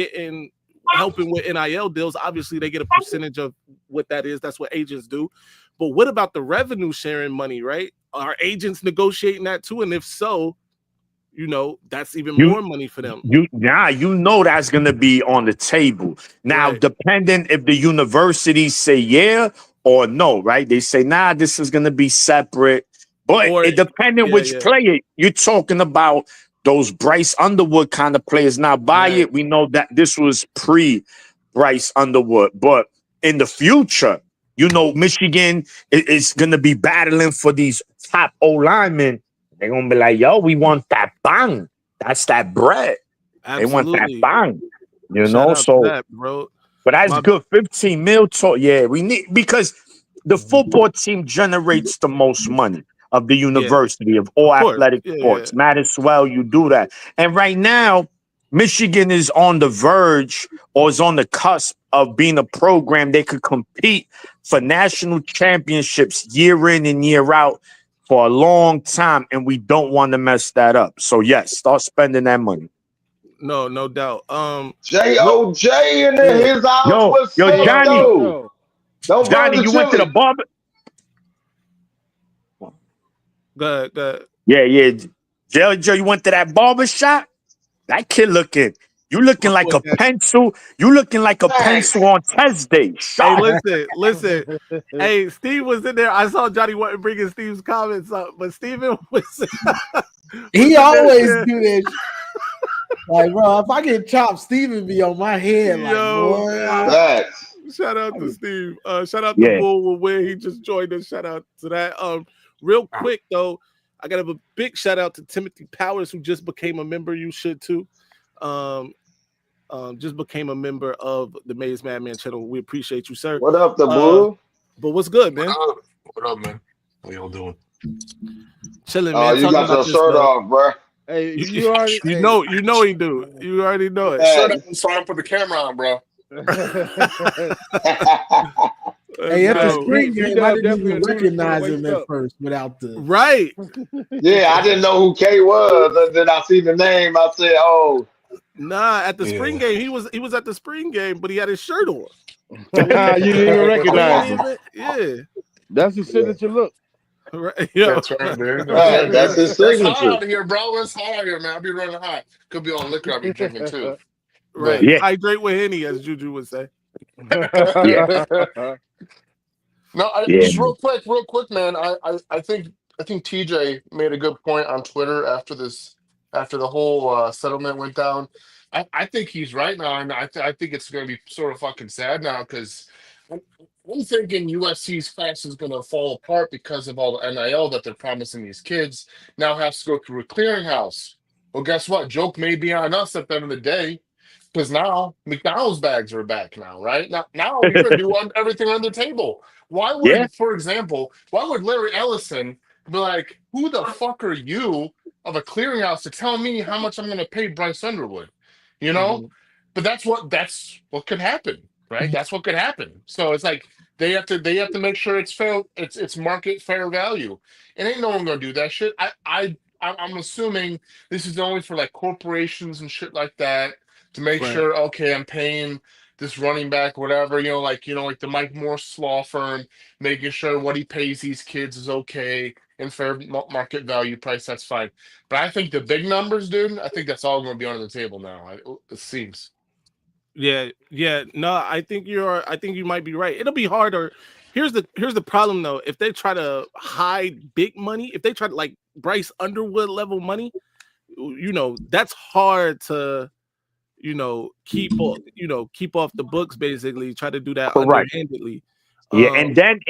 helping with NIL deals. Obviously, they get a percentage of what that is. That's what agents do. But what about the revenue sharing money, right? Are agents negotiating that too? And if so, that's even more money for them. That's going to be on the table. Now, depending if the universities say yeah or no, right? They say, nah, this is going to be separate. But it depending which player you're talking about, those Bryce Underwood kind of players. Now, it, we know that this was pre-Bryce Underwood. But in the future, Michigan is going to be battling for these top O-linemen. They're going to be like, yo, we want that bang. That's that bread. Absolutely. They want that bang. So, that, bro. But that's good. 15 mil. We need, because the football team generates the most money of the university of all athletic sports. Might as well you do that. And right now, Michigan is on the verge or is on the cusp of being a program they could compete for national championships year in and year out for a long time, and we don't want to mess that up. So yes, start spending that money. No doubt. J.O.J. in his house. Johnny, you went to the barber. Good. Yeah. Joe, you went to that barber shop? That kid looking You looking like a pencil. You looking like a pencil on test day. Hey, Sharp. listen. Hey, Steve was in there. I saw Johnny wasn't bringing Steve's comments up, but Steven was. He always do that. Like, bro, if I get chopped, Steven be on my head. Like, boy. Shout out to Steve. Shout out to Bull where he just joined us. Shout out to that. Real quick though, I gotta have a big shout out to Timothy Powers, who just became a member. You should too. Just became a member of the Maze Madman channel. We appreciate you, sir. What up, the Bull? But what's good, man? What up, man? What y'all doing? Chilling, man. You got your shirt off, bro. Hey, you already you know he do. You already know it. Shut up and start put the camera on, bro. Hey, at the spring game, I didn't even recognize him at first without the right. Yeah, I didn't know who K was, and then I see the name. I said, "Oh, nah." At the spring game, he was at the spring game, but he had his shirt on. You didn't even recognize him. Yeah, that's his signature look. Right, yo. That's right, man. That's his signature. It's hot out here, bro. It's hot out here, man. I'll be running hot. Could be on liquor. I'll be drinking too. Right. Yeah. Hydrate with Henny, as Juju would say. Just real quick, man. I think TJ made a good point on Twitter after the whole settlement went down. I think he's right now, and I think it's going to be sort of fucking sad now because I'm thinking USC's class is going to fall apart because of all the NIL that they're promising these kids. Now has to go through a clearinghouse. Well, guess what? Joke may be on us at the end of the day. Because now McDonald's bags are back now, right? Now you're going to do everything on the table. Why would, for example, Larry Ellison be like, who the fuck are you of a clearinghouse to tell me how much I'm going to pay Bryce Underwood? You know? Mm-hmm. But that's what could happen, right? That's what could happen. So it's like they have to make sure it's fair, it's market fair value. And ain't no one going to do that shit. I'm assuming this is only for like corporations and shit like that. To make sure, okay, I'm paying this running back, whatever, like the Mike Morse law firm, making sure what he pays these kids is okay and fair market value price, that's fine. But I think the big numbers, dude, I think that's all going to be on the table now. It seems. Yeah. No, I think you might be right. It'll be harder. Here's the problem though. If they try to hide big money, if they try to like Bryce Underwood level money, that's hard to. Keep off the books, basically try to do that underhandedly. And then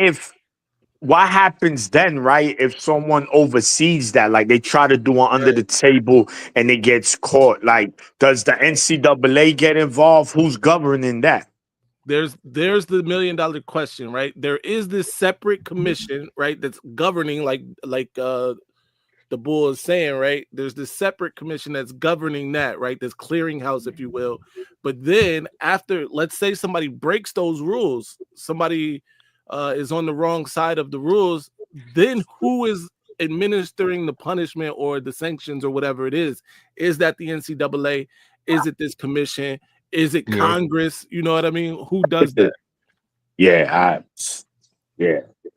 what happens then, right? If someone oversees that, like they try to do it under the table and it gets caught, like does the NCAA get involved? Who's governing that? There's the $1 million question, right? There is this separate commission, right? That's governing like the Bull is saying, right? There's this separate commission that's governing that, right? This clearinghouse, if you will. But then after, let's say somebody breaks those rules, somebody is on the wrong side of the rules, then who is administering the punishment or the sanctions or whatever it is? Is that the NCAA? Is it this commission? Is it Congress? You know what I mean? Who does that?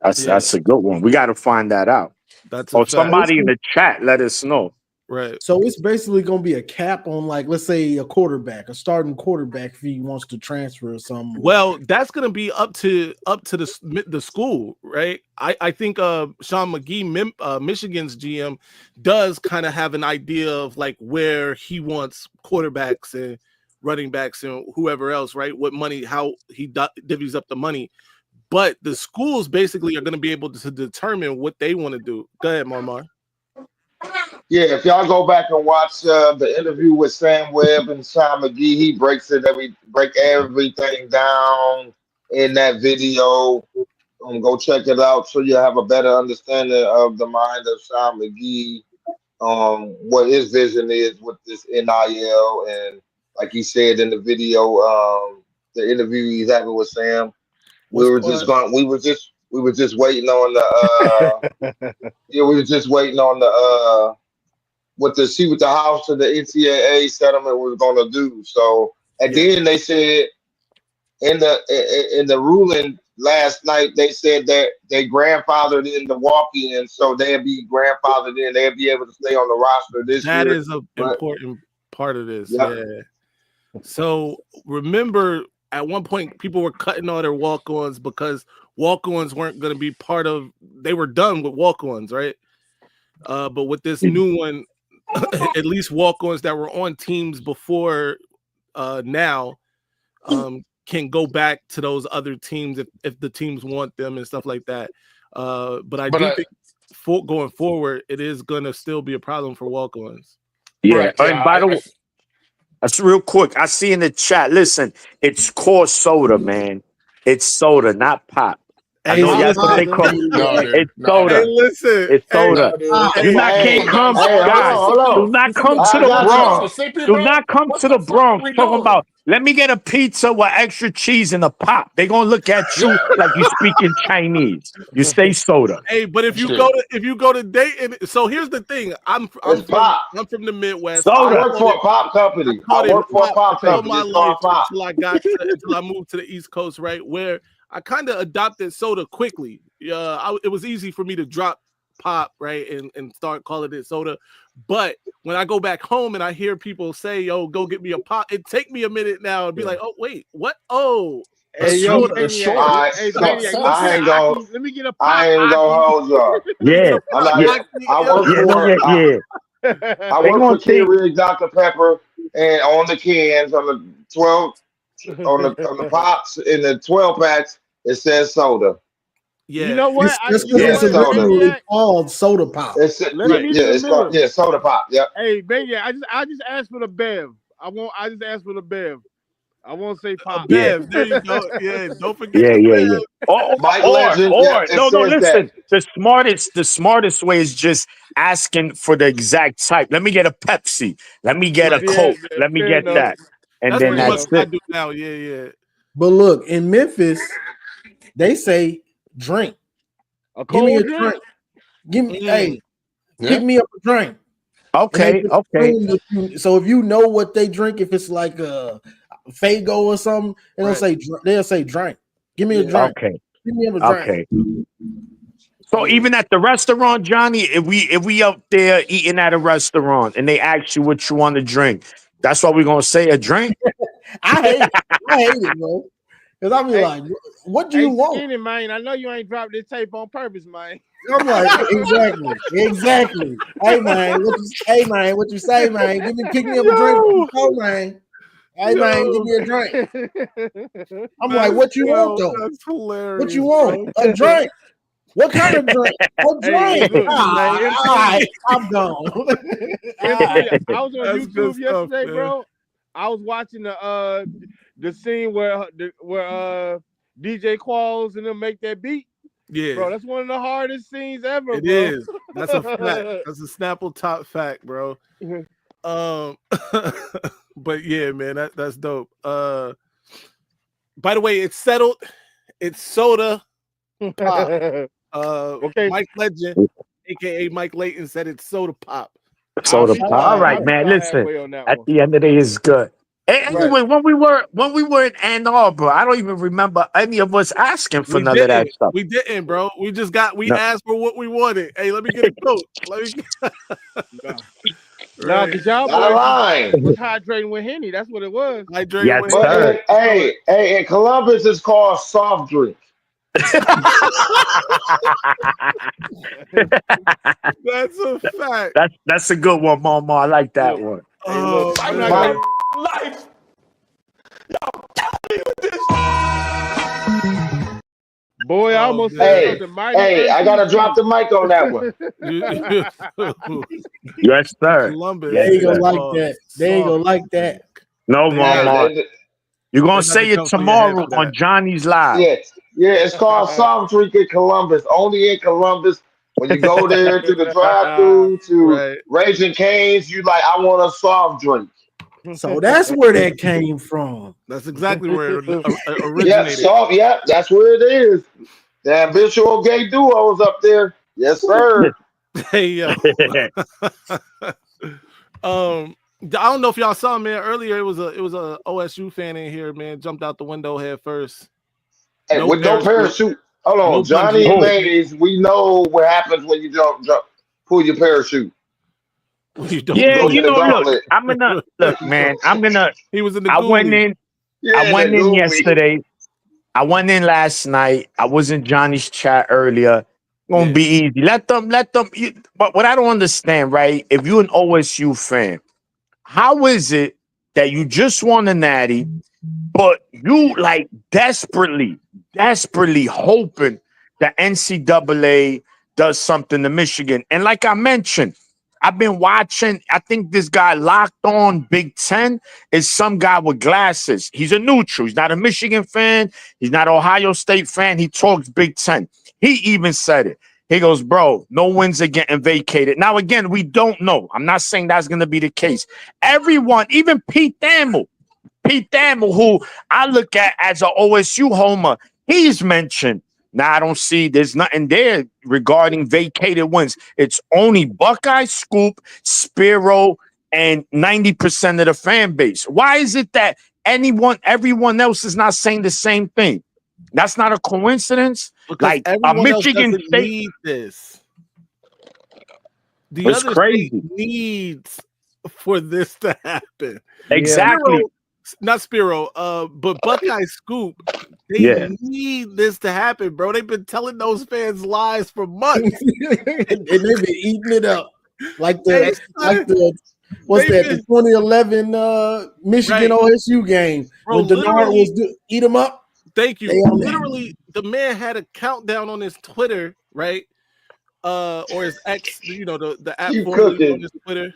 That's a good one. We got to find that out. That's somebody in the chat, let us know. Right. So it's basically going to be a cap on, like, let's say a starting quarterback, if he wants to transfer or something. Well, that's going to be up to the school, right? I think Sean Magee, Michigan's GM, does kind of have an idea of like where he wants quarterbacks and running backs and whoever else, right? What money, how he divvies up the money. But the schools basically are going to be able to determine what they want to do. Go ahead, Marmar. Yeah, if y'all go back and watch the interview with Sam Webb and Sean Magee, he breaks everything down in that video. Go check it out so you have a better understanding of the mind of Sean Magee, what his vision is with this NIL, and like he said in the video, the interview he's having with Sam. We were just waiting on the what the House of the NCAA settlement was gonna do. So then they said in the ruling last night, they said that they grandfathered in the walk-in, so they'd be grandfathered in, they'd be able to stay on the roster this year. That is an important part of this. Yep. Yeah. So remember, at one point, people were cutting all their walk-ons because walk-ons weren't going to be part of. They were done with walk-ons, right? But with this new one, at least walk-ons that were on teams before now can go back to those other teams if the teams want them and stuff like that. But I think going forward, it is going to still be a problem for walk-ons. Yeah, Right, and by the way, that's real quick. I see in the chat. Listen, it's called soda, man. It's soda, not pop. I know that's what they call it. It's soda. Hey, listen. It's soda. You not can't come, guys. Do not come to the Bronx. Do not come to the Bronx talking about. Let me get a pizza with extra cheese and a pop. They gonna look at you like you speaking Chinese. You say soda. Hey, but if you go to Dayton, so here's the thing. I'm from the Midwest. Soda. I work for a pop company. I work for a pop company. My life until I moved to the East Coast, right, where I kind of adopted soda quickly. It was easy for me to drop pop, right, and start calling it soda. But when I go back home and I hear people say, "Yo, go get me a pop," it take me a minute now and be like, "Oh, wait, what? Oh, hey, yo, let me get a pop. I ain't gonna hold y'all. Yeah, I work for Keurig Dr. Pepper, and on the cans, on the 12, on the pops in the 12 packs, it says soda. Yeah, you know what? It's originally called soda pop. It's called soda pop. Yep. Hey, baby, I just asked for the Bev. I just asked for the Bev. I won't say pop. Bev, there you go. Yeah, don't forget. Yeah. Listen. That. The smartest way is just asking for the exact type. Let me get a Pepsi. Let me get a Coke. Let me get that. And then that's it. I do now. Yeah. But look, in Memphis, they say drink. Give me a drink. Give me pick me up a drink. Okay. So if you know what they drink, if it's like a Fago or something, they'll say drink. Give me a drink. Okay. Give me a drink. Okay. So even at the restaurant, Johnny, if we up there eating at a restaurant and they ask you what you want to drink, that's what we're gonna say, a drink. I hate it, bro. Because I be like, what do you want? Skinny, man, I know you ain't dropped this tape on purpose, man. I'm like, exactly. Hey man, what you say, man? Pick me up a drink, man. Hey man, give me a drink. I'm like, what you want though? That's hilarious. What you want? A drink. What kind of drink? A drink. All right, I'm gone. I was on YouTube yesterday, bro. I was watching the scene where DJ Qualls and them make that beat. Yeah, bro, that's one of the hardest scenes ever. It is. That's a fact. That's a Snapple top fact, bro. But yeah, man, that's dope. By the way, it's settled. It's soda pop. Okay. Mike Legend, aka Mike Layton, said it's soda pop. Soda pop. All right, man. Listen, at the end of the day, it's good. Anyway, when we were in Ann Arbor, I don't even remember any of us asking for none of that stuff. We didn't, bro. We just asked for what we wanted. Hey, let me get a coat. No, because y'all boys was hydrating with Henny. That's what it was. Hydrating with Henny. Hey, in Columbus, it's called soft drink. That's a fact. That's a good one, Mama. I like that one. Oh, life. Y'all got me with this. Boy, I almost said something mighty. Hey, I gotta drop the mic on that one. Yes, sir. Columbus. They ain't gonna like that. They ain't gonna like that. No, Mama. You're gonna say it tomorrow on Johnny's Live. Yeah, it's called soft drink in Columbus. Only in Columbus. When you go there to the drive-thru to Raising Cane's, you like, I want a soft drink. So that's where that came from. That's exactly where it originated. Yeah, that's where it is. The ambitious gay duo is up there. Yes, sir. Hey, yo. I don't know if y'all saw, man. Earlier, it was a OSU fan in here, man. Jumped out the window head first. Hey, with no parachute. Hold on, Johnny Mays. We know what happens when you pull your parachute. You don't Yeah, Go you get a know, look, gauntlet. I'm gonna look, man. He was in the I went Ghoulies. in. Yeah, I went that in goofy. yesterday. I went in last night. I was in Johnny's chat earlier. Gonna Yeah. be easy. Let them. But what I don't understand, right? If you're an OSU fan, how is it that you just won a natty, but you like desperately hoping the NCAA does something to Michigan? And like I mentioned, I've been watching. I think this guy Locked On Big Ten is some guy with glasses. He's a neutral. He's not a Michigan fan. He's not an Ohio State fan. He talks Big Ten. He even said it. He goes, bro, no wins are getting vacated. Now, again, we don't know. I'm not saying that's going to be the case. Everyone, even Pete Thamel, who I look at as an OSU homer, he's mentioned. Now, I don't see there's nothing there regarding vacated wins. It's only Buckeye, Scoop, Spiro, and 90% of the fan base. Why is it that everyone else is not saying the same thing? That's not a coincidence. Because Like a everyone else Michigan doesn't State. need this. The It's other crazy. state needs for this to happen. Exactly. Not Spiro, but Buckeye Scoop, they need this to happen, bro. They've been telling those fans lies for months. And they've been eating it up. Like the the 2011 Michigan OSU game, bro, when Denard was eat them up. Thank you. Literally, the man had a countdown on his Twitter, right? Or his X, the app formerly on his Twitter,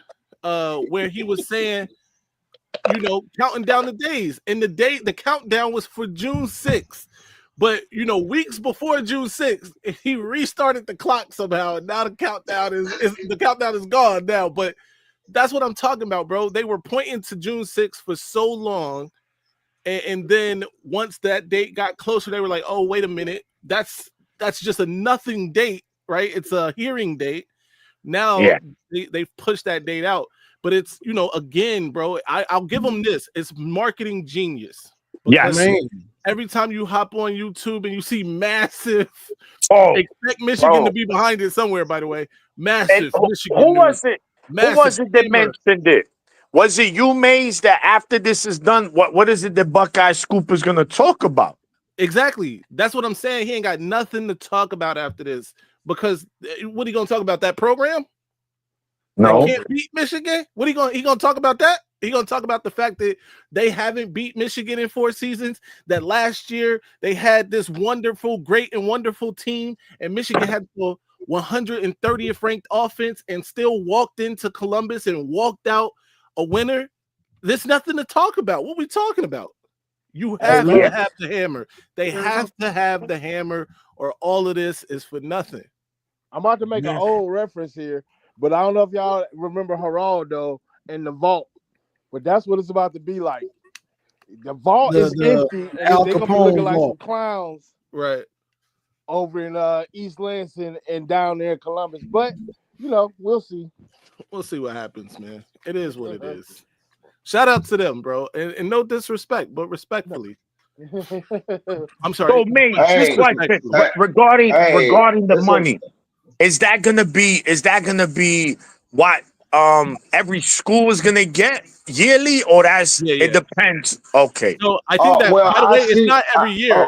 where he was saying, counting down the days. And the countdown was for June 6th. But weeks before June 6th, he restarted the clock somehow, and now the countdown is gone now. But that's what I'm talking about, bro. They were pointing to June 6th for so long. And then once that date got closer, they were like, "Oh, wait a minute, that's just a nothing date, right? It's a hearing date." Now they've pushed that date out, but it's again, bro. I'll give them this: it's marketing genius. Yes, every time you hop on YouTube and you see massive, expect Michigan to be behind it somewhere. By the way, massive Michigan. Who was it? Who was it that mentioned it? Was it you, Maze, that after this is done, what is it that Buckeye Scoop is going to talk about? Exactly. That's what I'm saying. He ain't got nothing to talk about after this, because what are you going to talk about? That program? No. That can't beat Michigan? What he going to talk about that? He going to talk about the fact that they haven't beat Michigan in 4 seasons, that last year they had this great and wonderful team, and Michigan had the 130th ranked offense and still walked into Columbus and walked out a winner. There's nothing to talk about. What we talking about? You have to have the hammer. They have to have the hammer, or all of this is for nothing. I'm about to make an old reference here, but I don't know if y'all remember Geraldo and the vault. But that's what it's about to be like. The vault is empty, and they're gonna be looking like some clowns, right, over in East Lansing and down there in Columbus. But we'll see. We'll see what happens, man. It is what it is. Shout out to them, bro, and no disrespect, but respectfully. I'm sorry. So, mate, just regarding the money, is that gonna be what every school is gonna get yearly, or it depends? Okay. So I think that, by the way, it's not every year.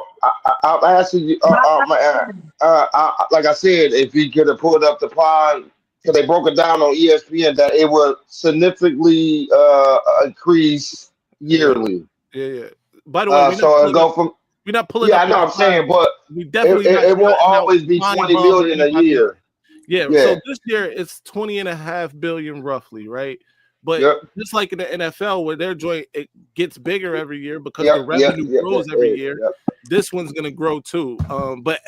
I'm asking you, like I said, if you could have pulled up the pod, because they broke it down on ESPN, that it would significantly increase yearly. Yeah. By the way, we're not pulling. Yeah, I know what I'm saying, but we definitely it won't always be 20 billion a year. Yeah. So this year it's 20.5 billion roughly, right? But just like in the NFL, where their joint it gets bigger every year because the revenue grows every year. This one's gonna grow too. But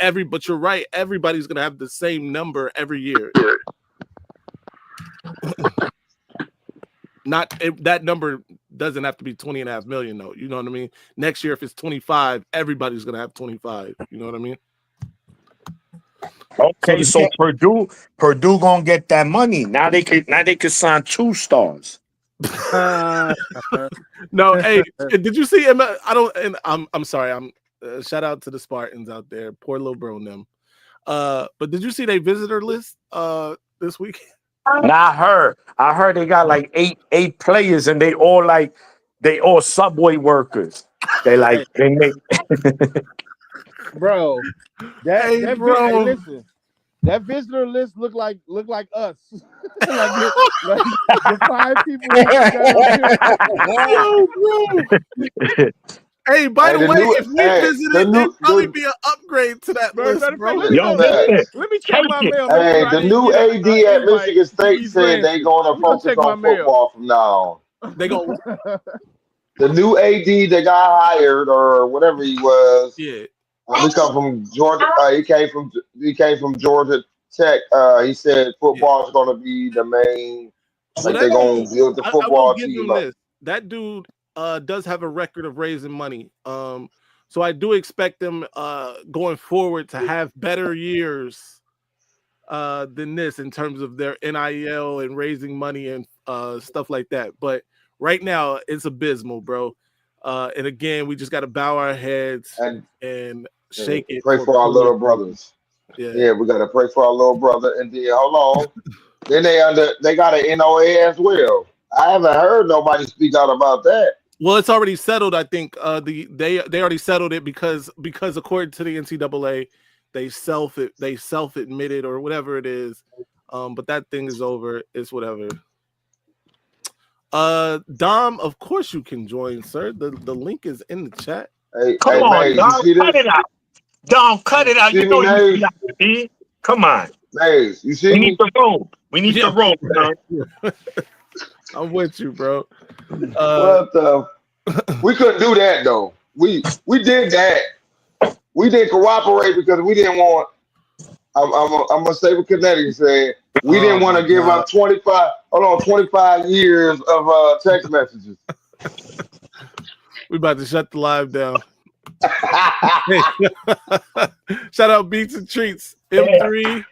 you're right, everybody's gonna have the same number every year. That number doesn't have to be 20.5 million though. You know what I mean? Next year, if it's 25, everybody's gonna have 25. You know what I mean? Okay, so Purdue gonna get that money. Now they could sign 2 stars. No, hey, did you see him? I'm sorry. I'm shout out to the Spartans out there. Poor little bro and them. But did you see their visitor list this week? And I heard they got like eight players, and they all Subway workers. They like they make. Bro, Hey, hey, bro. listen, that visitor list look like us. like the 5 people we got on Yo, bro. Hey, by the way, if we visited, it'd probably be an upgrade to that list, bro. Let me check my mail. Hey, the new AD at Michigan State said they gonna focus on football from now on. They go. The new AD that got hired or whatever he was. Yeah. He come from Georgia. He came from Georgia Tech. He said football is going to be the main. Well, they're going to build the I will football give team him up. this. That dude does have a record of raising money. So I do expect them going forward to have better years than this in terms of their NIL and raising money and stuff like that. But right now it's abysmal, bro. And again, we just got to bow our heads and shake it. Pray for our little brothers. Yeah, we got to pray for our little brother. And then hold on. Then they got an NOA as well. I haven't heard nobody speak out about that. Well, it's already settled. I think they already settled it because according to the NCAA, they self admitted or whatever it is. But that thing is over. It's whatever. Dom, of course you can join, sir. The link is in the chat. Come on, Dom, cut it out. Dom, cut it out. You know you see that. Come on. Maze, you see we need the roll. We need the roll, Dom. I'm with you, bro. What the? We couldn't do that though. We did that. We didn't cooperate because we didn't want. I'm gonna say what Connecticut said. We didn't want to give up 25 years of text messages. We about to shut the live down. Shout out Beats and Treats. M3.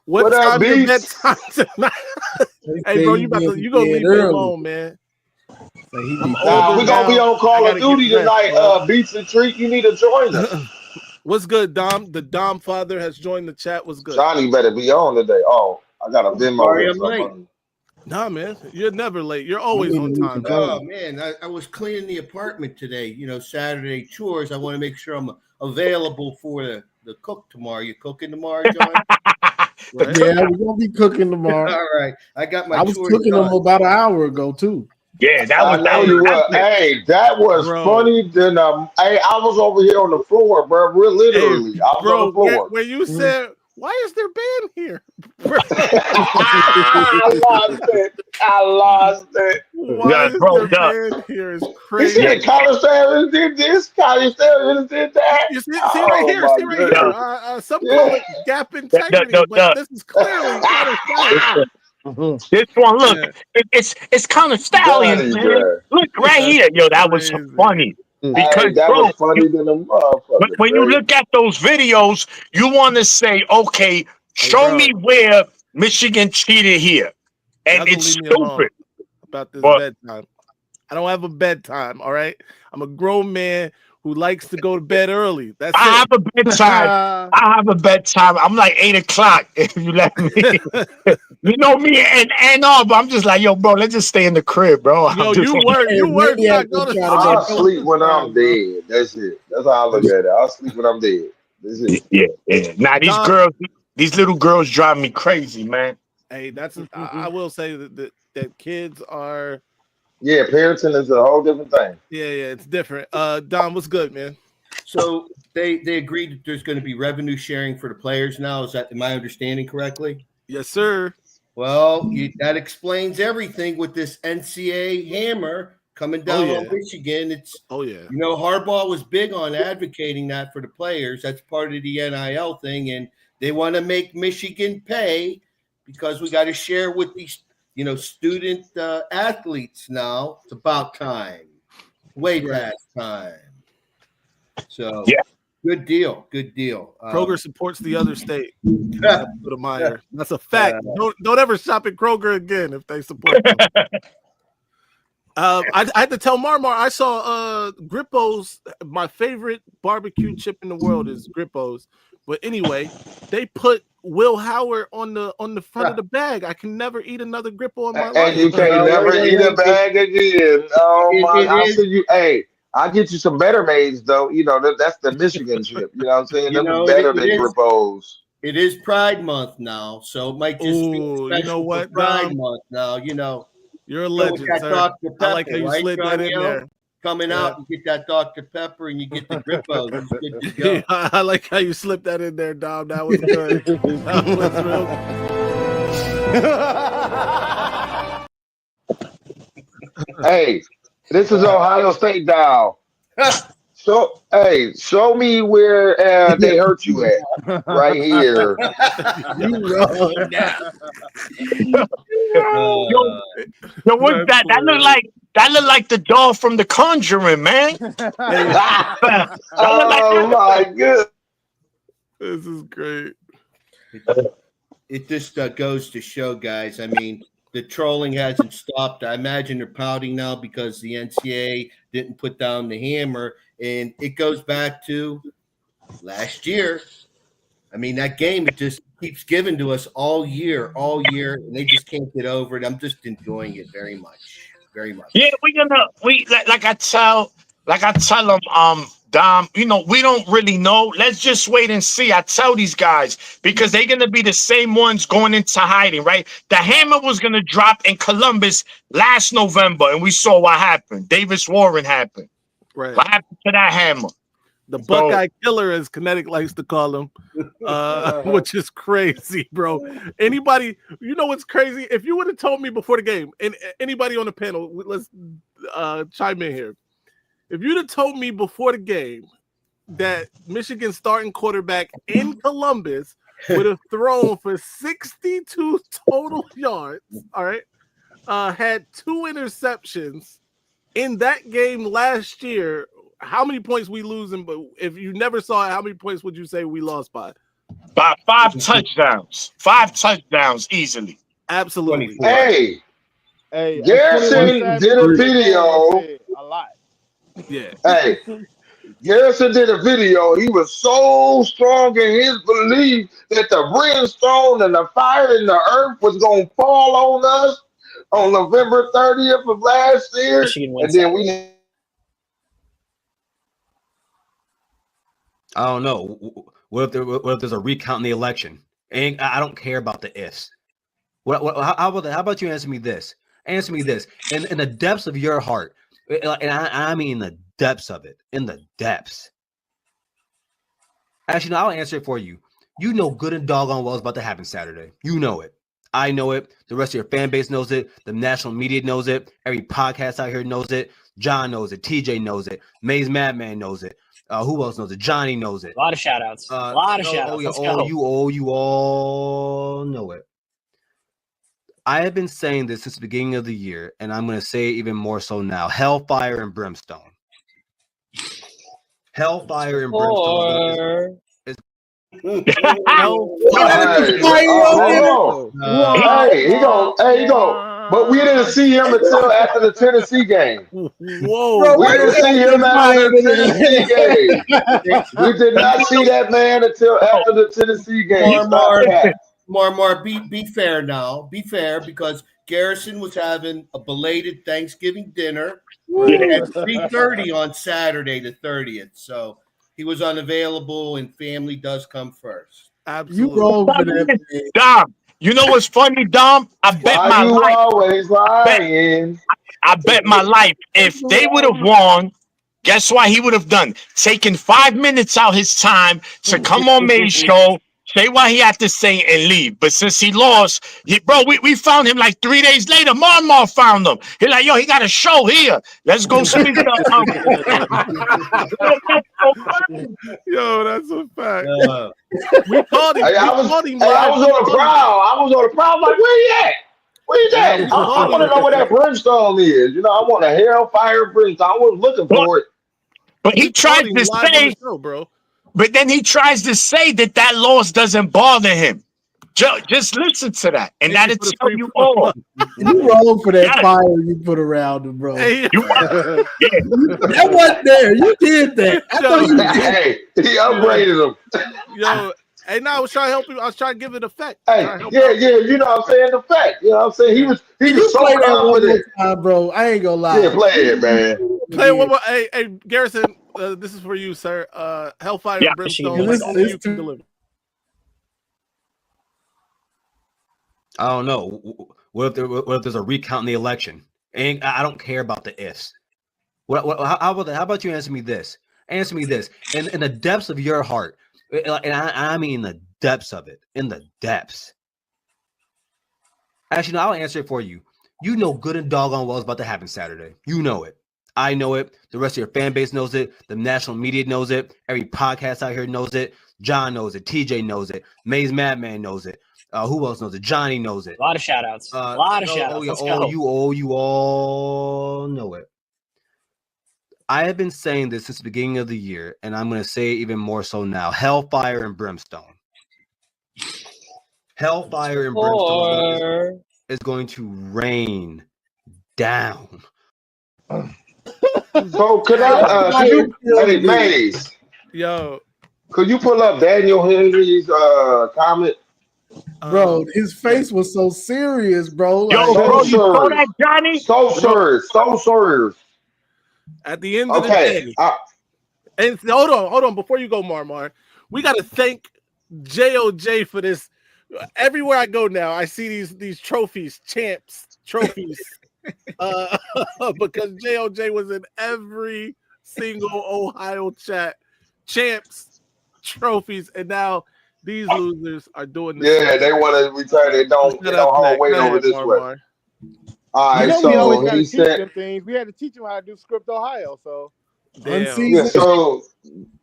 What time your bedtime tonight? Hey, bro, you gonna leave me alone, man. We're gonna be on Call of Duty tonight. Beats and Treat, you need to join us. What's good, Dom? The Dom father has joined the chat. What's good? Johnny better be on today. Oh, I got a Venmo. Nah, man, you're never late. You're always on time. Oh man, I was cleaning the apartment today. You know, Saturday chores. I want to make sure I'm available for the cook tomorrow. You cooking tomorrow, John? Right? Yeah, we're gonna be cooking tomorrow. All right, I got my. I was cooking them about an hour ago too. Yeah, that was. Hey, that was funny. Then hey, I was over here on the floor, bro. We're literally, I was on the floor. When you said, "Why is there band here?" I lost it. Why is there band here? Is crazy. You see, College Stallion did this. College Stallion did that. You see right here. See right here. Some call it gap integrity, but this is clearly This one, look, it's kind of stallion, man. Look right here, yo, that was funny. Because that was funny than a motherfucker. When you look at those videos, you want to say, okay, show me where Michigan cheated here, and it's stupid. About this bedtime, I don't have a bedtime. All right, I'm a grown man who likes to go to bed early. That's I have a bedtime. I have a bedtime. I'm like 8 o'clock if you let me. You know me and but I'm just like, yo, bro, let's just stay in the crib, bro. Yo, you work. I'll sleep when I'm dead. That's it. That's how I look at it. I'll sleep when I'm dead. That's it. Yeah. Now these little girls drive me crazy, man. Hey, I will say that kids are. Yeah, parenting is a whole different thing. Yeah, it's different. Don, what's good, man? So they agreed that there's going to be revenue sharing for the players now. Am I understanding correctly? Yes, sir. Well, that explains everything with this NCAA hammer coming down on Michigan. You know, Harbaugh was big on advocating that for the players. That's part of the NIL thing, and they want to make Michigan pay because we got to share with these, you know, student athletes now. It's about time. Way past time. So good deal. Kroger supports the other state. That's a fact. Don't ever shop at Kroger again if they support them. I had to tell Marmar I saw Grippo's. My favorite barbecue chip in the world is Grippo's. But anyway, they put Will Howard on the front of the bag. I can never eat another Grippo in my life. And you can never eat a bag again. Oh my! I'll send you. Hey, I'll get you some Better Maids though. You know that's the Michigan chip. You know what I'm saying? You Them know, better than Grippo's. It is Pride Month now, so it might just be special you know what, for Pride Dom? Month now. You know, you're a legend, sir. Dr. Pepper, I like how you slid that in there. Coming out and get that Dr. Pepper, and you get the Grippo. It's good to go. I like how you slipped that in there, Dom. That was good. That was real. Hey, this is Ohio State dial. So, hey, show me where they hurt you at. Right here. Yo, what's that? That look like the doll from The Conjuring, man. Oh my goodness. This is great. It just goes to show, guys. I mean, the trolling hasn't stopped. I imagine they're pouting now because the NCAA didn't put down the hammer. And it goes back to last year. I mean, that game, it just keeps giving to us all year, and they just can't get over it. I'm just enjoying it very much. Yeah, like I tell them, Dom, you know, we don't really know. Let's just wait and see. I tell these guys because they're gonna be the same ones going into hiding, right? The hammer was gonna drop in Columbus last November, and we saw what happened. Davis Warren happened. Right. What happened to that hammer? The Buckeye Killer, as Kinetic likes to call him, which is crazy, bro. Anybody, you know what's crazy? If you would have told me before the game, and anybody on the panel, let's chime in here. If you'd have told me before the game that Michigan's starting quarterback in Columbus would have thrown for 62 total yards, all right, had 2 interceptions in that game last year, how many points we losing? But if you never saw it, how many points would you say we lost by? By 5 touchdowns. 5 touchdowns easily. Absolutely. Hey, Hey, Garrison did a video. A lot. Yeah. Hey, Garrison did a video. He was so strong in his belief that the brimstone and the fire and the earth was going to fall on us on November 30th of last year. And then we... I don't know. What if there's a recount in the election? And I don't care about the ifs. How about you answer me this? Answer me this. In the depths of your heart, and I mean the depths of it, in the depths. Actually, no, I'll answer it for you. You know good and doggone well what's about to happen Saturday. You know it. I know it. The rest of your fan base knows it. The national media knows it. Every podcast out here knows it. John knows it. TJ knows it. Maze Madman knows it. Who else knows it? Johnny knows it. A lot of shout outs. A lot of shout outs. You all know it. I have been saying this since the beginning of the year, and I'm going to say it even more so now. Hellfire and brimstone. Hellfire and brimstone. Hey, he go. But we didn't see him until after the Tennessee game. Whoa. We didn't see him after the Tennessee game. We did not see that man until after the Tennessee game. Mar, be fair now. Be fair, because Garrison was having a belated Thanksgiving dinner at 3:30 on Saturday the 30th. So he was unavailable, and family does come first. Absolutely. Dom, you know what's funny, Dom? I bet my life. Always lying. I bet my life. If they would have won, guess what he would have done? Taken 5 minutes out his time to come on Maze's show, say what he had to say, and leave. But since he lost, we found him like 3 days later. Marmar found him. He's like, yo, he got a show here. Let's go speak to Yo, that's a fact. We called him. I was on the prowl. I was like, where you at? Where you at? I want to know where that brimstone is. You know, I want a hellfire brimstone. I was looking for it. But he tried to say, bro. But then he tries to say that loss doesn't bother him. Just listen to that, and that'll tell you all. You wrong for that fire you put around him, bro. Hey, that wasn't there. You did that. I thought you did. Hey, he upgraded him. Yo, hey, no, I was trying to help you. I was trying to give it effect. Hey, yeah, you know what I'm saying? The fact. You know what I'm saying? He was so play that one confident. more time, bro. I ain't gonna lie. Yeah, play it, man. Play it one more. Hey, Garrison, this is for you, sir. Hellfire and Brimstone. Only you can deliver. I don't know. What if there's a recount in the election? And I don't care about the ifs. How about you answer me this? Answer me this. In the depths of your heart, and I mean the depths of it, in the depths. Actually, no, I'll answer it for you. You know good and doggone well what's about to happen Saturday. You know it. I know it. The rest of your fan base knows it. The national media knows it. Every podcast out here knows it. John knows it. TJ knows it. Maze Madman knows it. Who else knows it? Johnny knows it. A lot of shout outs. A lot of shout outs. You all know it. I have been saying this since the beginning of the year, and I'm going to say it even more so now. Hellfire and Brimstone. Hellfire and Brimstone is going to rain down. So could hey, Maze. Yo. Could you pull up Daniel Henry's comment? Bro, his face was so serious, bro. Like, yo, bro, you saw that, Johnny? So serious. At the end of the day, and hold on, before you go, Marmar, we got to thank JOJ for this. Everywhere I go now, I see these trophies, trophies, because JOJ was in every single Ohio chat, champs, trophies, and now these losers are doing this. Yeah, they want to return. They don't hold weight over this way. All right, we always got to he teach said, them things. We had to teach them how to do script Ohio. So, yeah, so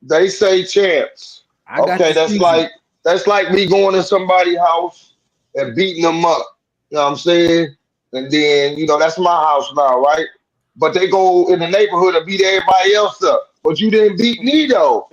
they say champs. Okay, that's like me going to somebody's house and beating them up. You know what I'm saying? And then, that's my house now, right? But they go in the neighborhood and beat everybody else up. But you didn't beat me, though.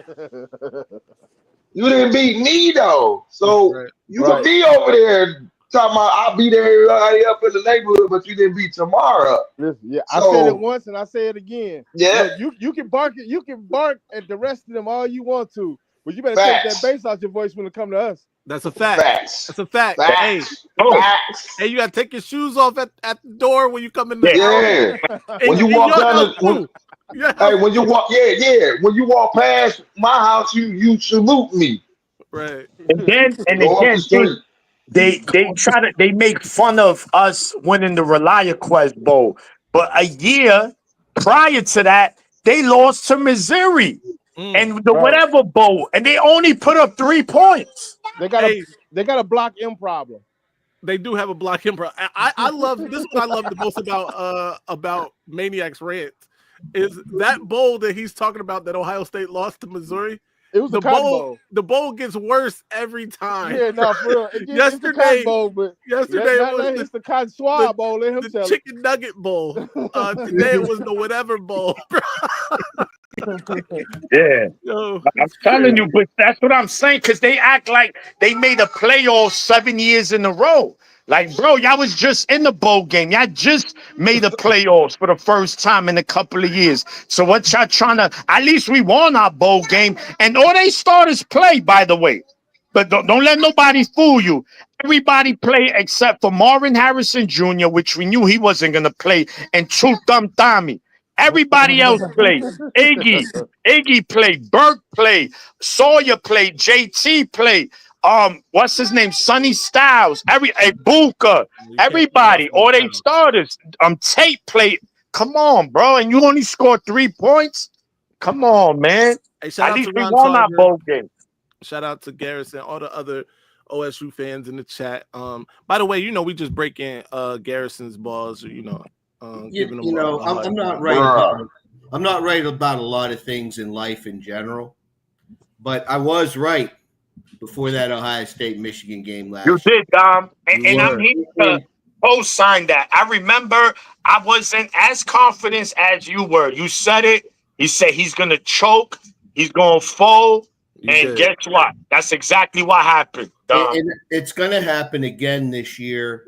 You didn't beat me, though. So you can be over there talking about I'll beat everybody up in the neighborhood, but you didn't beat Tamara up. Listen, I said it once and I say it again. Yeah. Look, you can bark it. You can bark at the rest of them all you want to, but you better take that bass out your voice when it come to us. That's a fact. That's a fact. Facts. Hey, you gotta take your shoes off at the door when you come in. When you walk down hey, when you walk, when you walk past my house, you salute me. Right. And again, they make fun of us winning the ReliaQuest Bowl, but a year prior to that, they lost to Missouri and the whatever bowl, and they only put up 3 points. They got a block M problem. They do have a block M problem. I love this. Is what I love the most about Maniac's rant is that bowl that he's talking about that Ohio State lost to Missouri. It was the bowl. The bowl gets worse every time. Yeah, no, for real. Yesterday, bowl, but yesterday it was it's the Cotton Swab Bowl. Let him the tell chicken nugget bowl. Today it was the whatever bowl. Yeah, I'm telling you, but that's what I'm saying, because they act like they made a playoff 7 years in a row. Like, bro, y'all was just in the bowl game. Y'all just made the playoffs for the first time in a couple of years. So what y'all trying to, at least we won our bowl game. And all they starters play, by the way. But don't let nobody fool you. Everybody played except for Marvin Harrison Jr., which we knew he wasn't going to play, and True Thumb Tommy. Everybody else played. Iggy played. Burke played. Sawyer played. JT played. What's his name? Sonny Styles. Booker. Everybody. All they starters. Tate played. Come on, bro. And you only scored 3 points? Come on, man. Hey, at least we won our bowl game. Shout out to Garrison, all the other OSU fans in the chat. By the way, we just break in Garrison's balls, giving them I'm not right. I'm not right about a lot of things in life in general, but I was right before that Ohio State-Michigan game last year. You did, Dom. And I'm here to co-sign that. I remember I wasn't as confident as you were. You said it. He said he's going to choke. He's going to fold. And guess what? That's exactly what happened. And it's going to happen again this year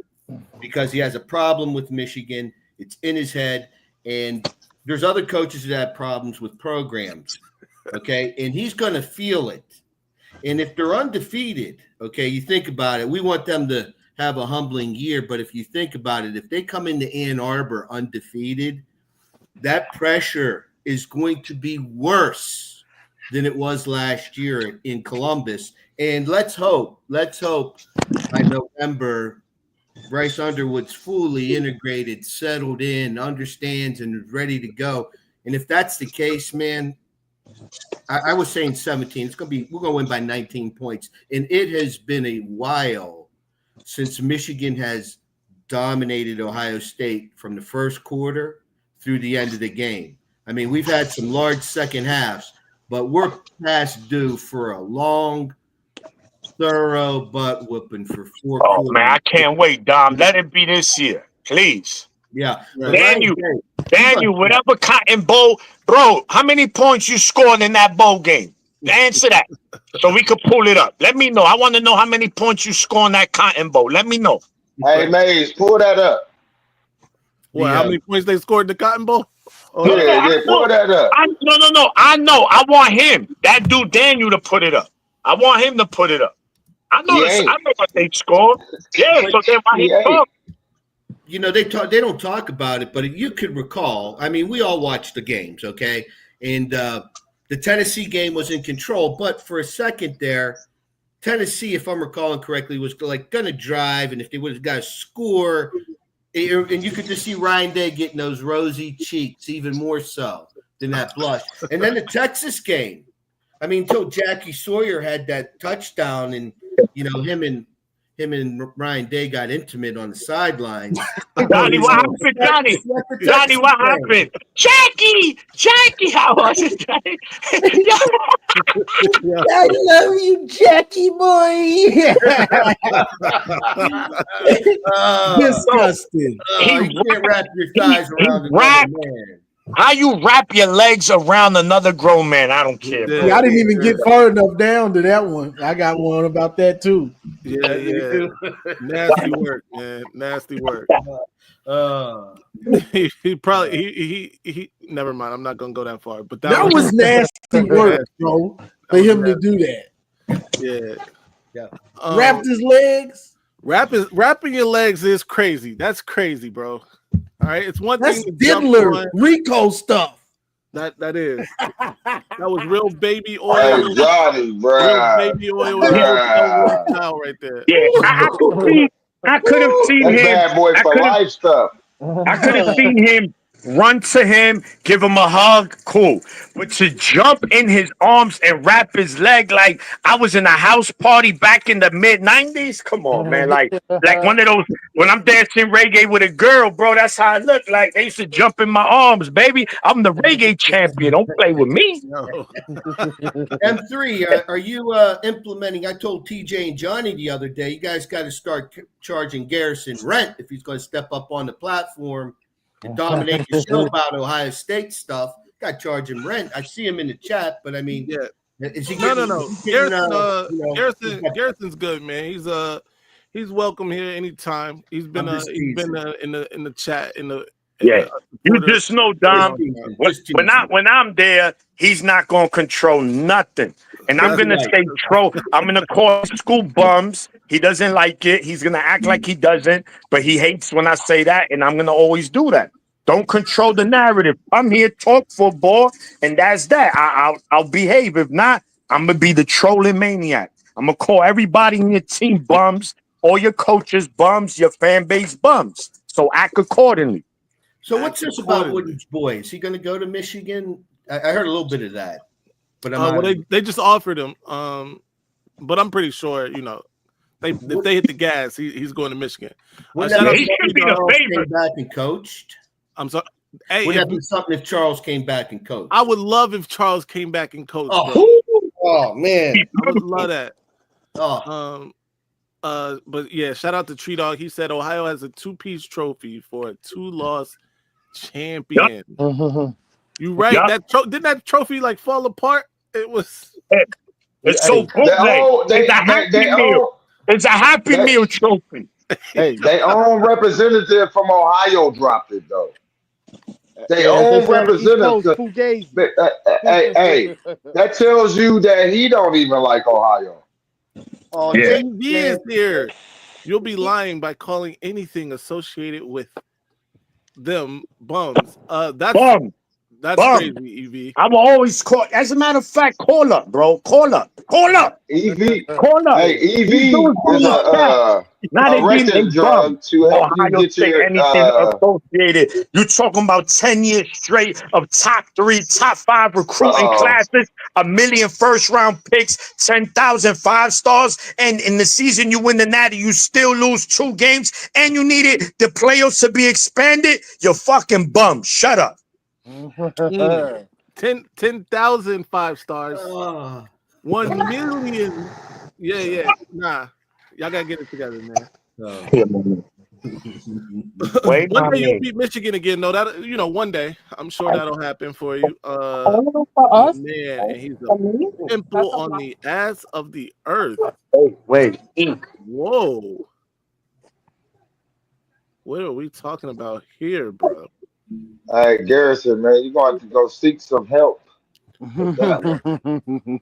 because he has a problem with Michigan. It's in his head. And there's other coaches that have problems with programs. Okay. And he's going to feel it. And if they're undefeated, okay, you think about it. We want them to have a humbling year. But if you think about it, if they come into Ann Arbor undefeated, that pressure is going to be worse than it was last year in Columbus. And let's hope by November, Bryce Underwood's fully integrated, settled in, understands, and is ready to go. And if that's the case, man, I was saying 17. We're gonna win by 19 points. And it has been a while since Michigan has dominated Ohio State from the first quarter through the end of the game. I mean, we've had some large second halves, but we're past due for a long, thorough butt whooping for 4 quarters. Man, I can't wait, Dom. Let it be this year, please. Yeah. Daniel, whatever Cotton Bowl, bro, how many points you scored in that bowl game? Answer that so we could pull it up. Let me know. I want to know how many points you score in that Cotton Bowl. Let me know. Hey, Maze, pull that up. What? How many points they scored in the Cotton Bowl? Oh, yeah, pull that up. No. I know. I want him. That dude Daniel to put it up. I want him to put it up. I know. I know what they scored. Yeah. So then why he talk? You know, they don't talk about it, but you could recall. I mean, we all watched the games, okay? And the Tennessee game was in control, but for a second there, Tennessee, if I'm recalling correctly, was like going to drive, and if they would have got a score, and you could just see Ryan Day getting those rosy cheeks even more so than that blush. And then the Texas game, I mean, until Jackie Sawyer had that touchdown, and you know him and Ryan Day got intimate on the sidelines. Johnny, what happened? Johnny, what happened? Jackie, how was it, Johnny? I love you, Jackie boy. Disgusting. You can't wrap your thighs around another man. How you wrap your legs around another grown man? I don't care. Yeah, I didn't even get far enough down to that one. I got one about that too. Yeah. Nasty work, man. Nasty work. He probably he never mind. I'm not gonna go that far. But that was nasty work, bro. For him to do that. Yeah. Wrapped his legs. Wrapping your legs is crazy. That's crazy, bro. All right, it's one That's thing. Diddler Rico stuff. That is. That was real baby oil. Hey, Johnny, bro. Real baby oil. Right there. Yeah, I could have seen him. Bad boy for life stuff. I could have seen him run to him, give him a hug, cool. But to jump in his arms and wrap his leg like I was in a house party back in the mid-90s, come on, man. Like one of those, when I'm dancing reggae with a girl, bro, that's how I look like. They used to jump in my arms, baby. I'm the reggae champion. Don't play with me. M3, are you implementing? I told TJ and Johnny the other day, you guys got to start charging Garrison rent if he's going to step up on the platform and dominate the show about Ohio State stuff. Got to charge him rent. I see him in the chat, but I mean, is he getting, no. Garrison's good, man. He's welcome here anytime. He's been in the chat in the. You just know, Dom. When I'm there, he's not gonna control nothing, and I'm gonna say troll. I'm gonna call school bums. He doesn't like it. He's gonna act like he doesn't, but he hates when I say that, and I'm gonna always do that. Don't control the narrative. I'm here to talk football, and that's that. I'll behave. If not, I'm gonna be the trolling maniac. I'm gonna call everybody in your team bums, all your coaches bums, your fan base bums. So act accordingly. So what's this about Wooden's boy? Is he going to go to Michigan? I heard a little bit of that, but they just offered him. But I'm pretty sure if they hit the gas, he's going to Michigan. He should be the favorite. Came back and coached. I'm sorry. Hey, would that be something if Charles came back and coached? I would love if Charles came back and coached. Oh man, I would love that. But yeah, shout out to Tree Dog. He said Ohio has a 2-piece trophy for a 2-loss champion. You right? Didn't that trophy like fall apart? It was. It's so bootleg. It's a Happy Meal trophy. Hey, Their own representative from Ohio dropped it though. Their as they own say on the East Coast, representative. fugazi. Hey, that tells you that he don't even like Ohio. Oh, Yeah. EV is here. You'll be lying by calling anything associated with them bums. Bum. Crazy, EV. I will always call. As a matter of fact, call up, bro. Call up. Call up. EV, Call up. hey, These EV dudes is do chat. Now they give they record bum. drug to help you Ohio get State, your anything associated. You talking about 10 years straight of top 3, top 5 recruiting classes, 1 million first-round picks, 10,000 5-stars, and in the season you win the Natty, you still lose 2 games, and you needed the playoffs to be expanded. You're fucking bum. Shut up. 10,000 5-stars. 1 million. Yeah. Nah. Y'all gotta get it together, man. Wait, one day you'll beat Michigan again. No, that one day. I'm sure that'll happen for you. Man, and he's a pimple on the ass of the earth. Wait. Whoa. What are we talking about here, bro? Hey, Garrison, man, you're going to have to go seek some help. You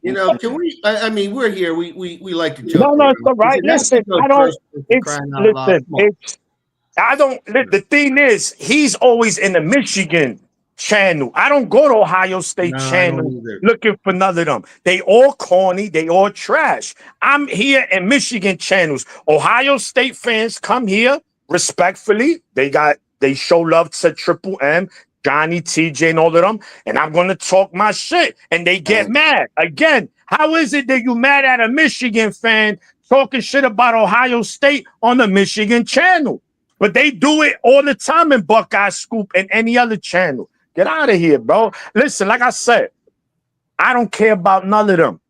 know, can we? I mean, we're here. We like to joke. No, it's all right. Listen, I don't. The thing is, he's always in the Michigan channel. I don't go to Ohio State channel looking for none of them. They all corny. They all trash. I'm here in Michigan channels. Ohio State fans come here respectfully. They show love to Triple M, Johnny, TJ, and all of them. And I'm going to talk my shit. And they get mad. Again, how is it that you mad at a Michigan fan talking shit about Ohio State on the Michigan channel? But they do it all the time in Buckeye Scoop and any other channel. Get out of here, bro. Listen, like I said, I don't care about none of them.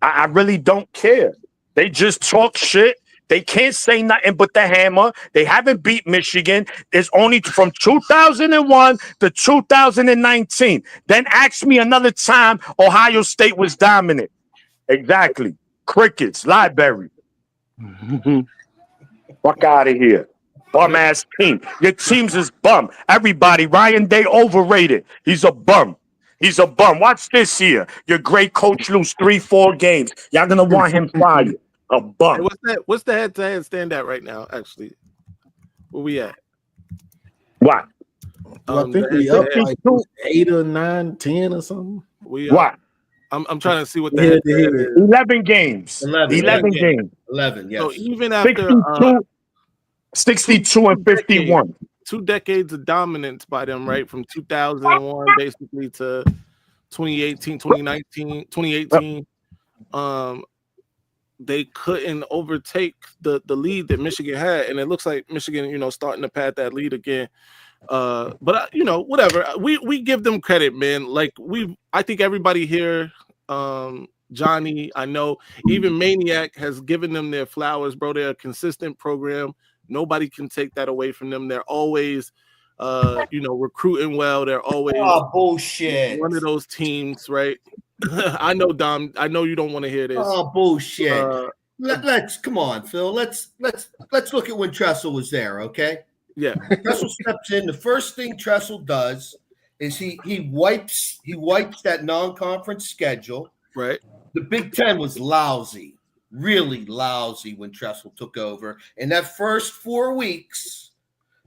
I really don't care. They just talk shit. They can't say nothing but the hammer. They haven't beat Michigan. It's only from 2001 to 2019. Then ask me another time Ohio State was dominant. Exactly. Crickets, library. Fuck out of here. Bum ass team. Your teams is bum. Everybody, Ryan Day overrated. He's a bum. He's a bum. Watch this here. Your great coach lose 3-4 games. Y'all gonna want him fired. A bum. Hey, what's the head-to-head stand at right now? Actually, where we at? What? I think we up like 8 or 9, 10 or something. What? I'm trying to see what the head-to-head is. 11 games. 11 games. 11. Yes. So even after 62 and 51. 2 decades of dominance by them, right? From 2001 basically to 2018, 2019, 2018. They couldn't overtake the lead that Michigan had, and it looks like Michigan, starting to pad that lead again. But whatever. We give them credit, man. Like I think everybody here, Johnny, I know, even Maniac has given them their flowers, bro. They're a consistent program. Nobody can take that away from them. They're always, recruiting well. They're always bullshit. One of those teams, right? I know, Dom. I know you don't want to hear this. Oh, bullshit. Let's come on, Phil. Let's look at when Tressel was there, okay? Yeah. Tressel steps in. The first thing Tressel does is he wipes that non-conference schedule. Right. The Big Ten was lousy, really lousy when Tressel took over. And that first 4 weeks,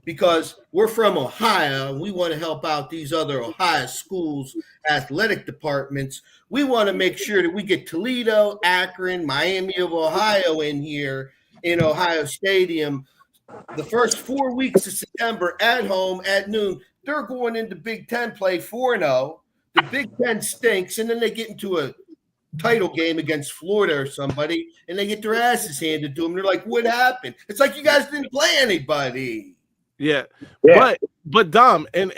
because we're from Ohio and we want to help out these other Ohio schools' athletic departments, we want to make sure that we get Toledo, Akron, Miami of Ohio in here in Ohio Stadium. The first 4 weeks of September at home at noon, they're going into Big Ten play 4-0. The Big Ten stinks, and then they get into a title game against Florida or somebody, and they get their asses handed to them. They're like, what happened? It's like you guys didn't play anybody. Yeah. But Dom, and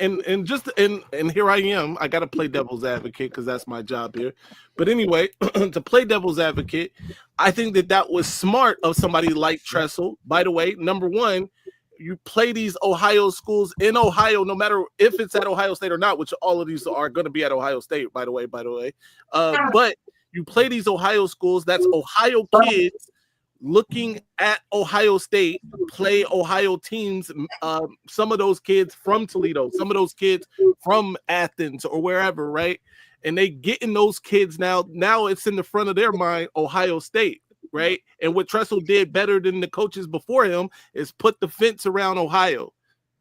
here I am. I gotta play devil's advocate because that's my job here. But anyway, to play devil's advocate, I think that was smart of somebody like Tressel. By the way, number one, you play these Ohio schools in Ohio, no matter if it's at Ohio State or not, which all of these are going to be at Ohio State, by the way. But you play these Ohio schools, that's Ohio kids looking at Ohio State play Ohio teams, some of those kids from Toledo, some of those kids from Athens or wherever, right? And they getting those kids now it's in the front of their mind, Ohio State, right? And what Tressel did better than the coaches before him is put the fence around Ohio.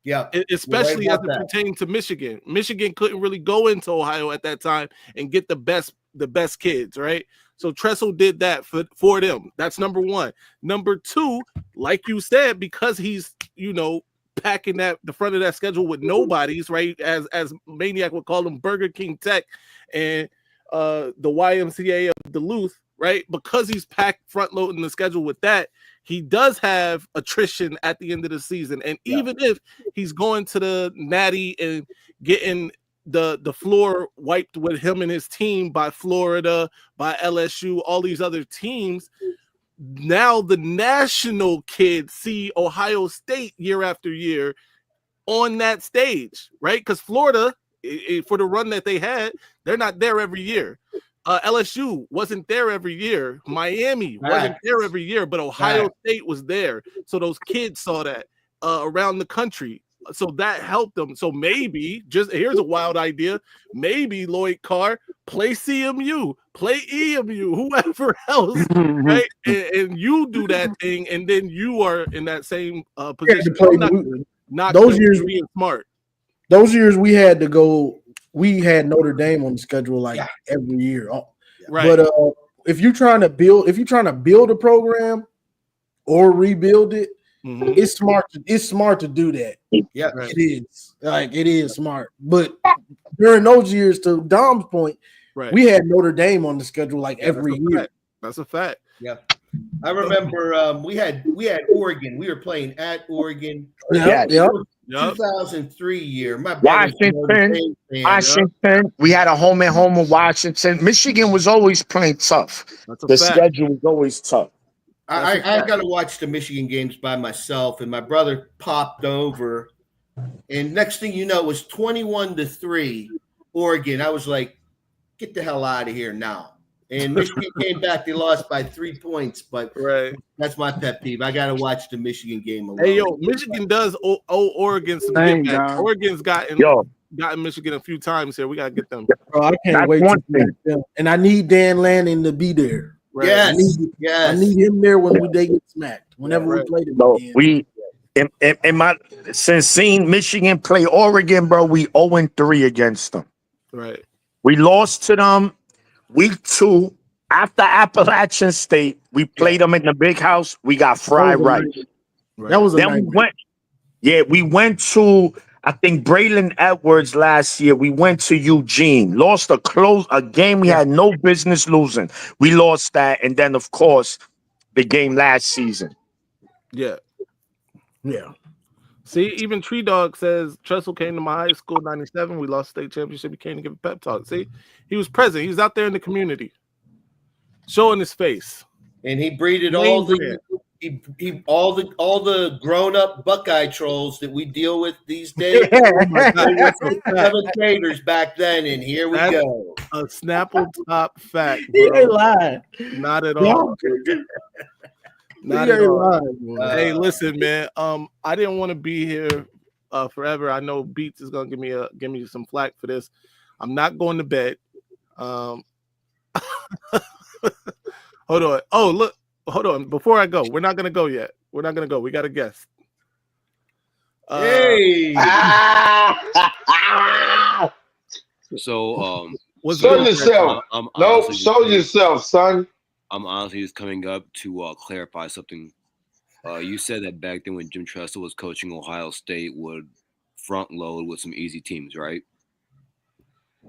Yeah, especially as it pertained to Michigan. Michigan couldn't really go into Ohio at that time and get the best kids, right? So Tressel did that for them. That's number one. Number two, like you said, because he's packing the front of that schedule with nobodies, right? As Maniac would call them, Burger King Tech and the YMCA of Duluth, right? Because he's packed front loading the schedule with that, he does have attrition at the end of the season. And even if he's going to the Natty and getting the floor wiped with him and his team by Florida, by LSU, all these other teams, now the national kids see Ohio State year after year on that stage, right? Because Florida, for the run that they had, they're not there every year. LSU wasn't there every year. Miami wasn't there every year, but Ohio State was there. So those kids saw that around the country. So that helped them. So maybe, just here's a wild idea, maybe Lloyd Carr play CMU, play EMU, whoever else, right? And you do that thing, and then you are in that same position. Not those years being smart. Those years we had to go. We had Notre Dame on the schedule every year. Right. But if you're trying to build a program or rebuild it, it's smart. It's smart to do that. Yeah, it is. It is smart. But during those years, to Dom's point, we had Notre Dame on the schedule every year. That's a fact. Yeah. I remember we had Oregon. We were playing at Oregon. 2003 year. My Washington. We had a home and home with Washington. Michigan was always playing tough. The schedule was always tough. I got to watch the Michigan games by myself, and my brother popped over. And next thing you know, it was 21-3 Oregon. I was like, get the hell out of here now. And Michigan came back. They lost by 3 points, but that's my pet peeve. I got to watch the Michigan game alone. Hey, yo, Michigan does owe Oregon some get back. Oregon's gotten Michigan a few times here. We got to get them. Bro, I can't wait to get them. And I need Dan Lanning to be there. Right? Yes, I need him there when they get smacked. Whenever we play them again. Since seeing Michigan play Oregon, bro, we 0-3 against them. Right. We lost to them week 2 after Appalachian State. We played them in the big house. We got fried right. That was we went to, I think, Braylon Edwards last year. We went to Eugene, lost a game we had no business losing. We lost that, and then of course the game last season. Yeah. See, even Tree Dog says Tressel came to my high school in '97. We lost state championship. He came to give a pep talk. See, he was present. He was out there in the community, showing his face. And he breeded all the grown-up Buckeye trolls that we deal with these days. Seven traders back then, and here we go. A Snapple top fact. He ain't lying. Not at all. Not at all. Hey, listen, man. I didn't want to be here forever. I know Beats is gonna give me some flack for this. I'm not going to bed. Hold on. Oh, look. Hold on. Before I go, we're not gonna go yet. We're not gonna go. We got a guest. Hey. So show yourself. Show yourself, son. I'm honestly just coming up to clarify something. You said that back then when Jim Tressel was coaching, Ohio State would front load with some easy teams, right?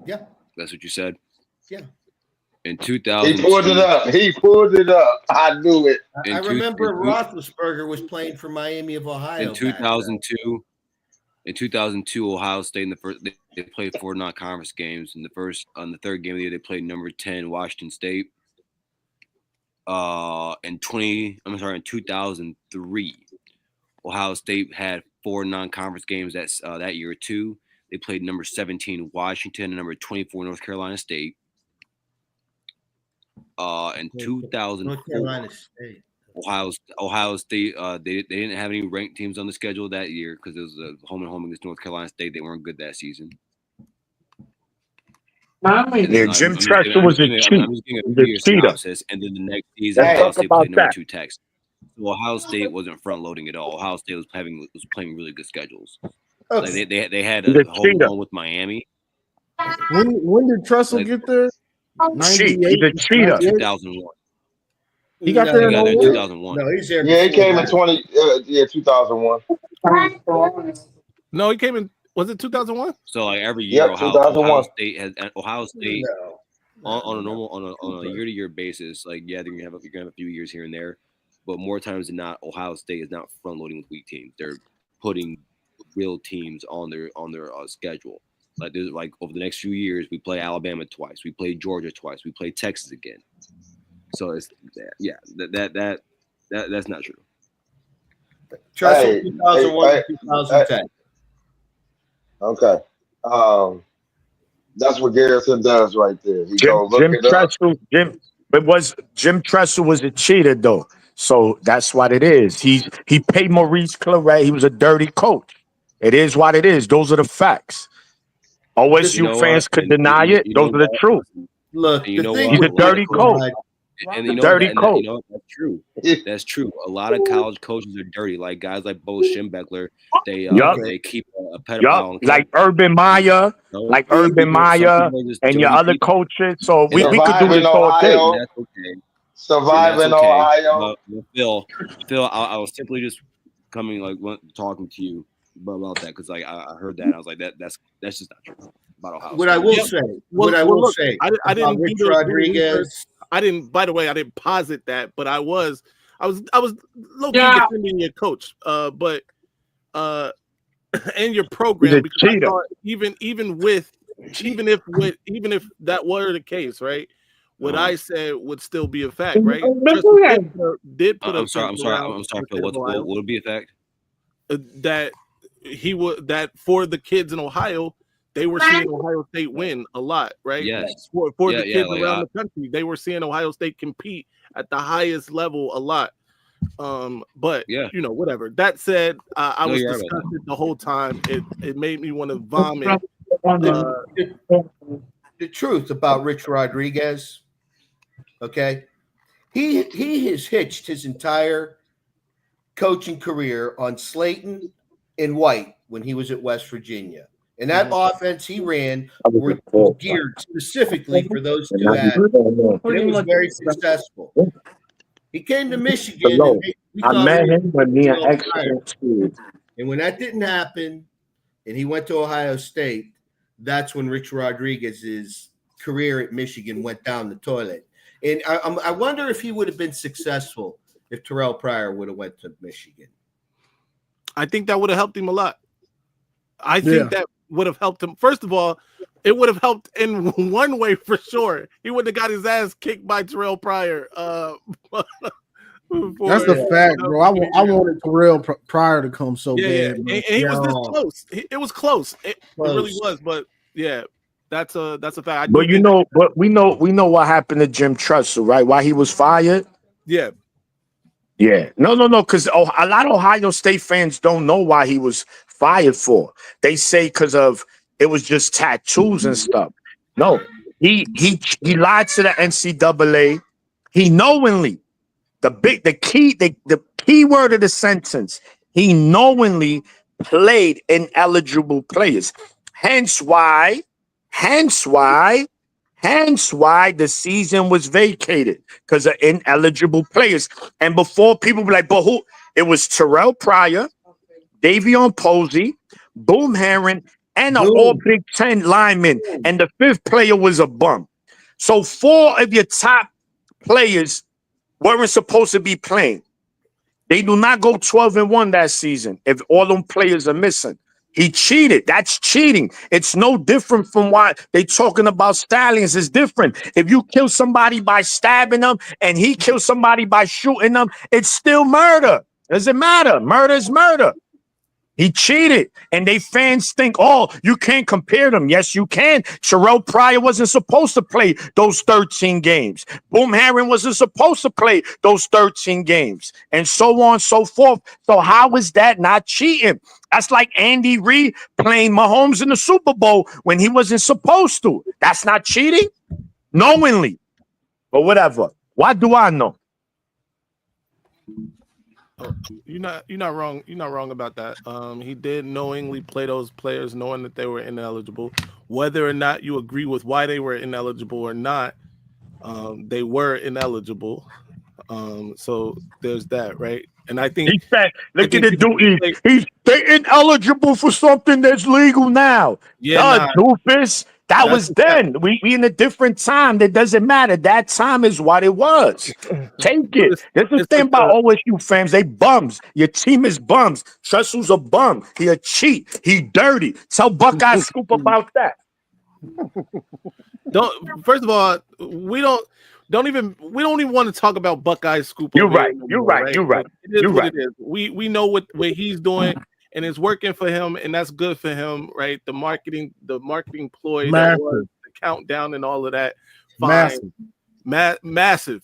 Yeah. That's what you said? Yeah. In 2000, he pulled it up. I knew it. I remember Roethlisberger was playing for Miami of Ohio. In 2002, Ohio State they played 4 non-conference games. On the third game of the year, they played number 10 Washington State. In 2003, Ohio State had 4 non-conference games that year too. They played number 17 Washington and number 24 North Carolina State. In 2004, North Carolina State. Ohio State, they didn't have any ranked teams on the schedule that year because it was a home and home against North Carolina State. They weren't good that season. Yeah, Jim Tressel was a cheat. I'm just giving a 2-year synopsis, and then the next season, Ohio State played number 2 Texas. So Ohio State wasn't front loading at all. Ohio State was playing really good schedules. Like they had a home with Miami. When did Tressel get there? 98. He's a cheater. 2001. He got there in 2001. No, he's there. Yeah, he came in 2001. No, he came in. Was it 2001? So like every year, Yep, Ohio State on a normal on a year-to-year basis. Like you're gonna have a few years here and there, but more times than not, Ohio State is not front loading with weak teams. They're putting real teams on their schedule. Like there's like over the next few years, we play Alabama twice, we play Georgia twice, we play Texas again. So it's that's not true. Tressel 2001 2010. Okay. That's what Garrison does right there. He Jim Tressel. Jim Tressel was a cheater though. So that's what it is. He paid Maurice Claret. He was a dirty coach. It is what it is. Those are the facts. OSU fans could deny it. Those are the truth. Look, he's a dirty coach. And dirty coach. That's true. That's true. A lot of college coaches are dirty. Like guys like Bo Schembechler, they keep a pedophile. Like Urban Meyer, and your other coaches. So we could do this all day. That's okay. Surviving Ohio. Phil, I was simply just talking to you about that because like I heard that and I was like that's just not true about Ohio. What I will say, I didn't Rich Rodriguez. I didn't. By the way, I didn't posit that, but I was low-key defending your coach, but and your program because I thought even if that were the case, right? What I said would still be a fact, right? Did put I'm sorry. What would be a fact? That for the kids in Ohio, they were seeing Ohio State win a lot, right? Yes. For the kids around the country, they were seeing Ohio State compete at the highest level a lot. But whatever. That said, I was disgusted the whole time. It made me want to vomit. The truth about Rich Rodriguez, okay? He has hitched his entire coaching career on Slayton and White when he was at West Virginia. And that offense he ran were geared specifically for those two athletes. And it was very successful. He came to Michigan. I met him when me and X. And when that didn't happen, and he went to Ohio State, that's when Rich Rodriguez's career at Michigan went down the toilet. And I wonder if he would have been successful if Terrell Pryor would have went to Michigan. I think that would have helped him a lot. I think that would have helped him. First of all, it would have helped in one way for sure. He would have got his ass kicked by Terrell Pryor. That's the fact, bro. I wanted Terrell Pryor to come so bad. And he was this close. It was close. It really was. But yeah, that's a fact. But we know what happened to Jim Tressel, right? Why he was fired? Yeah. Yeah. No, because a lot of Ohio State fans don't know why he was fired for. They say because of it was just tattoos and stuff. No, he lied to the NCAA. He knowingly, the key word of the sentence, he knowingly played ineligible players. Hence why the season was vacated because of ineligible players. And before people be like, but who? It was Terrell Pryor, Davion Posey, Boom Herron, and an all Big Ten lineman. And the fifth player was a bum. So 4 of your top players weren't supposed to be playing. They do not go 12-1 that season if all them players are missing. He cheated. That's cheating. It's no different from why they talking about stallions. It's different. If you kill somebody by stabbing them and he kills somebody by shooting them, it's still murder. Doesn't matter. Murder is murder. He cheated, and they fans think, oh, you can't compare them. Yes, you can. Terrell Pryor wasn't supposed to play those 13 games. Boom Herring wasn't supposed to play those 13 games, and so on and so forth. So how is that not cheating? That's like Andy Reid playing Mahomes in the Super Bowl when he wasn't supposed to. That's not cheating? Knowingly. But whatever. Why do I know? You're not wrong. You're not wrong about that. He did knowingly play those players, knowing that they were ineligible. Whether or not you agree with why they were ineligible or not, they were ineligible. So there's that, right? And I think he said, look at the dude. They're ineligible for something that's legal now. Yeah, doofus. That was then. We in a different time. That doesn't matter. That time is what it was. Take it. This is the thing about OSU fans. They bums. Your team is bums. Tressel's a bum. He a cheat. He dirty. Tell Buckeye Scoop about that. First of all, we don't even want to talk about Buckeye Scoop. You're right. You're right. You're right. It is what it is. We know what he's doing, and it's working for him, and that's good for him, right? The marketing ploy, that was the countdown, and all of that. Fine. Massive.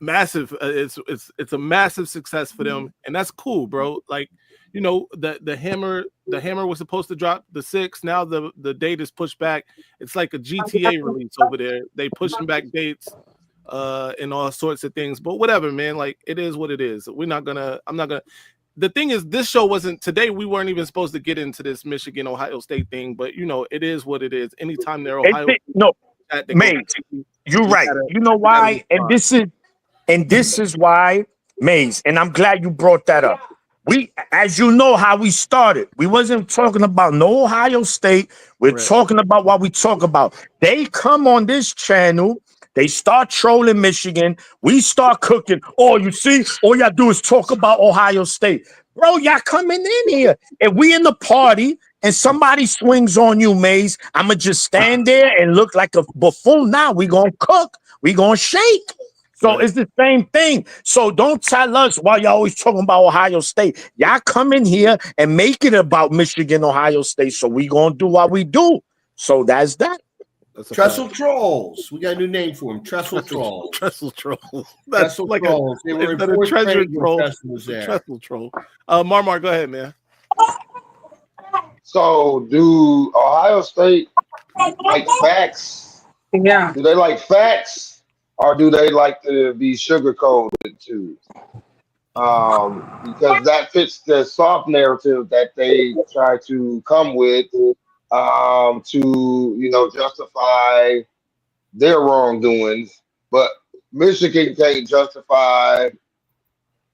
It's a massive success for them, and that's cool, bro. Like, you know, the hammer was supposed to drop the 6th. Now the date is pushed back. It's like a GTA release over there. They pushing back dates and all sorts of things. But whatever, man. Like, it is what it is. I'm not gonna. The thing is, this show wasn't today. We weren't even supposed to get into this Michigan Ohio State thing, but you know, it is what it is. Anytime they're Ohio, Maze, you're right. You know why? And this is why, Maze. And I'm glad you brought that up. We, as you know, how we started. We wasn't talking about no Ohio State. We're talking about what we talk about. They come on this channel. They start trolling Michigan. We start cooking. Oh, you see, all y'all do is talk about Ohio State. Bro, y'all coming in here. If we in the party and somebody swings on you, Maze, I'ma just stand there and look like a buffoon. Now we gonna cook. We gonna shake. So it's the same thing. So don't tell us why y'all always talking about Ohio State. Y'all come in here and make it about Michigan, Ohio State. So we gonna do what we do. So that's that. Trestle Trolls. We got a new name for them. Trestle Trolls. Trestle Trolls. That's like Trolls. They were in fourth grade when Trestle was there. Trestle Troll. Marmar, go ahead, man. So do Ohio State like facts? Yeah. Do they like facts? Or do they like to be sugar-coated too? Because that fits the soft narrative that they try to come with to, you know, justify their wrongdoings. But Michigan can't justify,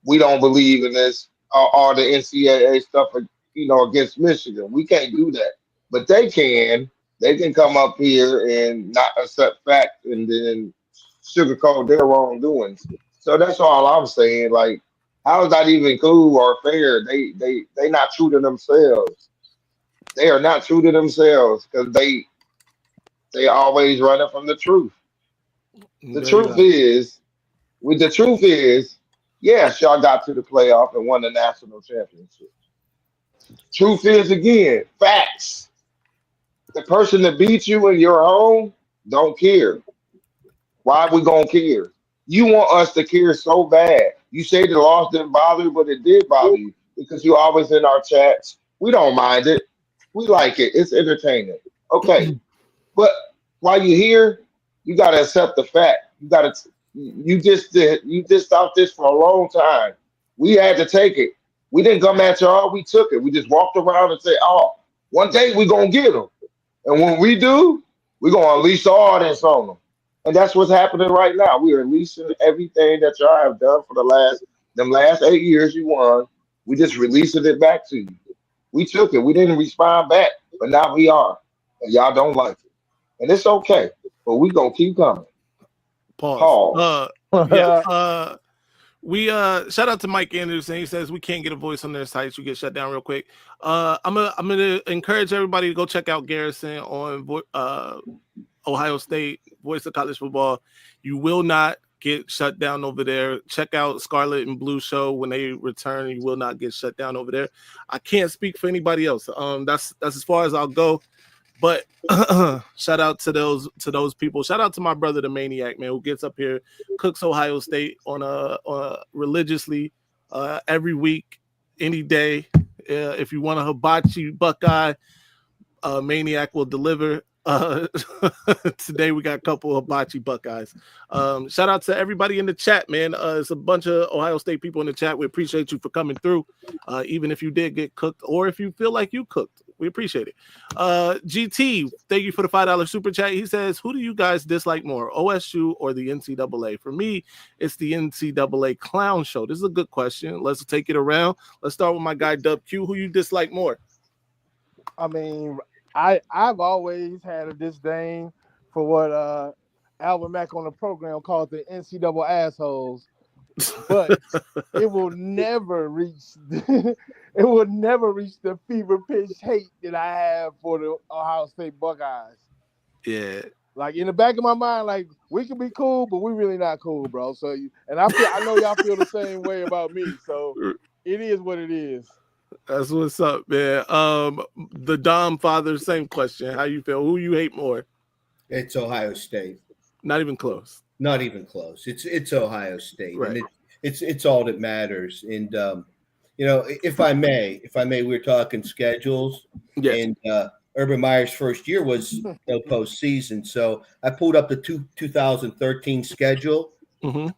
we don't believe in this, or the NCAA stuff, you know, against Michigan. We can't do that. But they can. They can come up here and not accept fact and then sugarcoat their wrongdoings. So that's all I'm saying. Like, how is that even cool or fair? They not true to themselves. They are not true to themselves because they always running from the truth. The truth is, yes, y'all got to the playoff and won the national championship. Truth is, again, facts. The person that beat you in your home don't care. Why we gonna care? You want us to care so bad. You say the loss didn't bother you, but it did bother you because you're always in our chats. We don't mind it. We like it. It's entertaining. Okay. But while you're here, you gotta accept the fact. You just thought this for a long time. We had to take it. We didn't come at y'all, we took it. We just walked around and said, oh, one day we're gonna get them. And when we do, we're gonna unleash the audience on them. And that's what's happening right now. We are releasing everything that y'all have done for the last 8 years you won. We just releasing it back to you. We took it. We didn't respond back, but now we are. And y'all don't like it. And it's okay. But we gonna keep coming. Pause. We shout out to Mike Anderson. He says we can't get a voice on their sites. You get shut down real quick. I'm gonna encourage everybody to go check out Garrison on Ohio State, Voice of College Football. You will not get shut down over there. Check out Scarlet and Blue Show when they return. You will not get shut down over there. I can't speak for anybody else. That's as far as I'll go. But shout out to those people. Shout out to my brother, the Maniac, man, who gets up here, cooks Ohio State on religiously every week, any day. If you want a hibachi Buckeye, Maniac will deliver. Today we got a couple of hibachi Buckeyes. Shout out to everybody in the chat, man. It's a bunch of Ohio State people in the chat. We appreciate you for coming through, even if you did get cooked or if you feel like you cooked. We appreciate it. GT, thank you for the $5 super chat. He says, who do you guys dislike more, OSU or the NCAA? For me, it's the NCAA clown show. This is a good question. Let's take it around. Let's start with my guy Dub Q. Who you dislike more? I mean, I've always had a disdain for what Alvin Mack on the program called the NCAA assholes, but it will never reach the fever pitch hate that I have for the Ohio State Buckeyes. Yeah. Like in the back of my mind, like we can be cool, but we're really not cool, bro. So I know y'all feel the same way about me. So it is what it is. That's what's up, man. The Dom father, same question. How you feel? Who you hate more? It's Ohio State. Not even close. Not even close. It's Ohio State, right. And it's all that matters. And if I may, we're talking schedules. Yeah. And Urban Meyer's first year was no postseason, so I pulled up the 2013 schedule. Mm-hmm.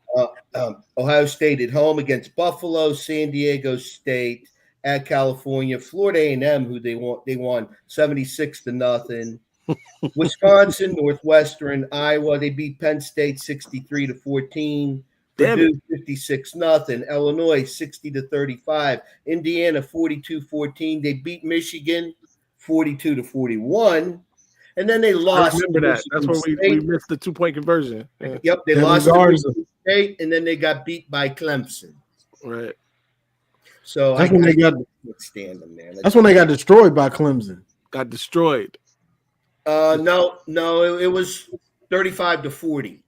Ohio State at home against Buffalo, San Diego State, at California, Florida A&M, who they won 76-0. Wisconsin, Northwestern, Iowa, they beat Penn State 63-14. Purdue 56-0. Illinois 60-35. Indiana 42-14. They beat Michigan 42-41. And then they lost. I remember that. That's when we missed the 2-point conversion. Yeah. Yep, they lost to Michigan State, and then they got beat by Clemson. Right. So that's when they got stand them, man. That's when they got destroyed by Clemson. Got destroyed. No, it was 35-40.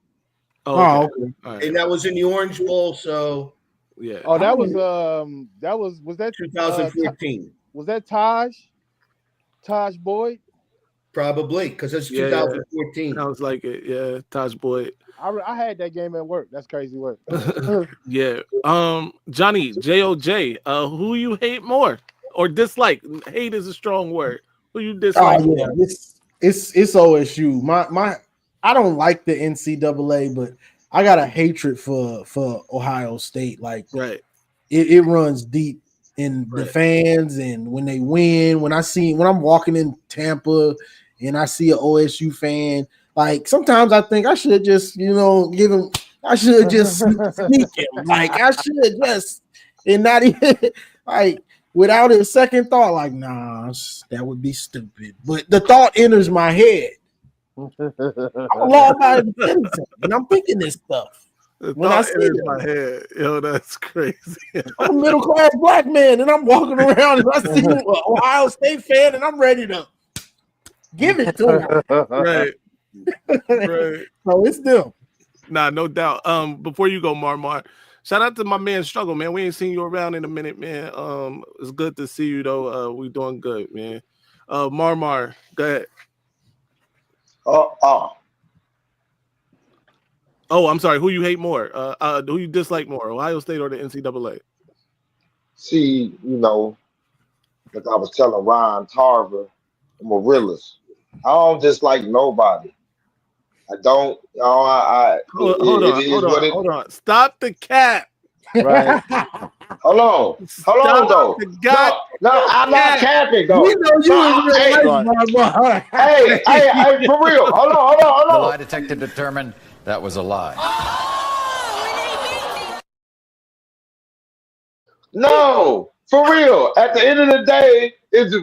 Oh, okay. Right. And that was in the Orange Bowl. So yeah. Oh, that was that 2014. Was that Taj Boyd? Probably because it's 2014. I was like it. Yeah, Taj Boyd. I had that game at work. That's crazy work. Yeah. Johnny, JOJ, who you hate more or dislike? Hate is a strong word. Who you dislike? Oh, yeah. It's OSU. I don't like the NCAA, but I got a hatred for Ohio State. Like, right. It runs deep in the fans, and when they win, when I'm walking in Tampa and I see an OSU fan, like sometimes I think I should just, give him. I should just sneak him. Like I should just, and not even like without a second thought. Like, nah, that would be stupid. But the thought enters my head. I'm a law-abiding citizen, and I'm thinking this stuff. When I see it in my head, that's crazy. I'm a middle-class black man, and I'm walking around and I see an Ohio State fan, and I'm ready to give it to him. Right. Right. So it's them. Nah, no doubt. Before you go, Marmar, shout out to my man Struggle, man. We ain't seen you around in a minute, man. It's good to see you though. We doing good, man. Marmar, go ahead. Oh, I'm sorry. Who you hate more? Who you dislike more, Ohio State or the NCAA? See, like I was telling Ron Tarver, I'm a realist. I don't dislike nobody. I don't. Hold on. Stop the cap. Right. Hold on, though. No, I'm not capping, though. We know you was real. Hey, for real. Hold on. The lie detector determined that was a lie. No, for real. At the end of the day, at the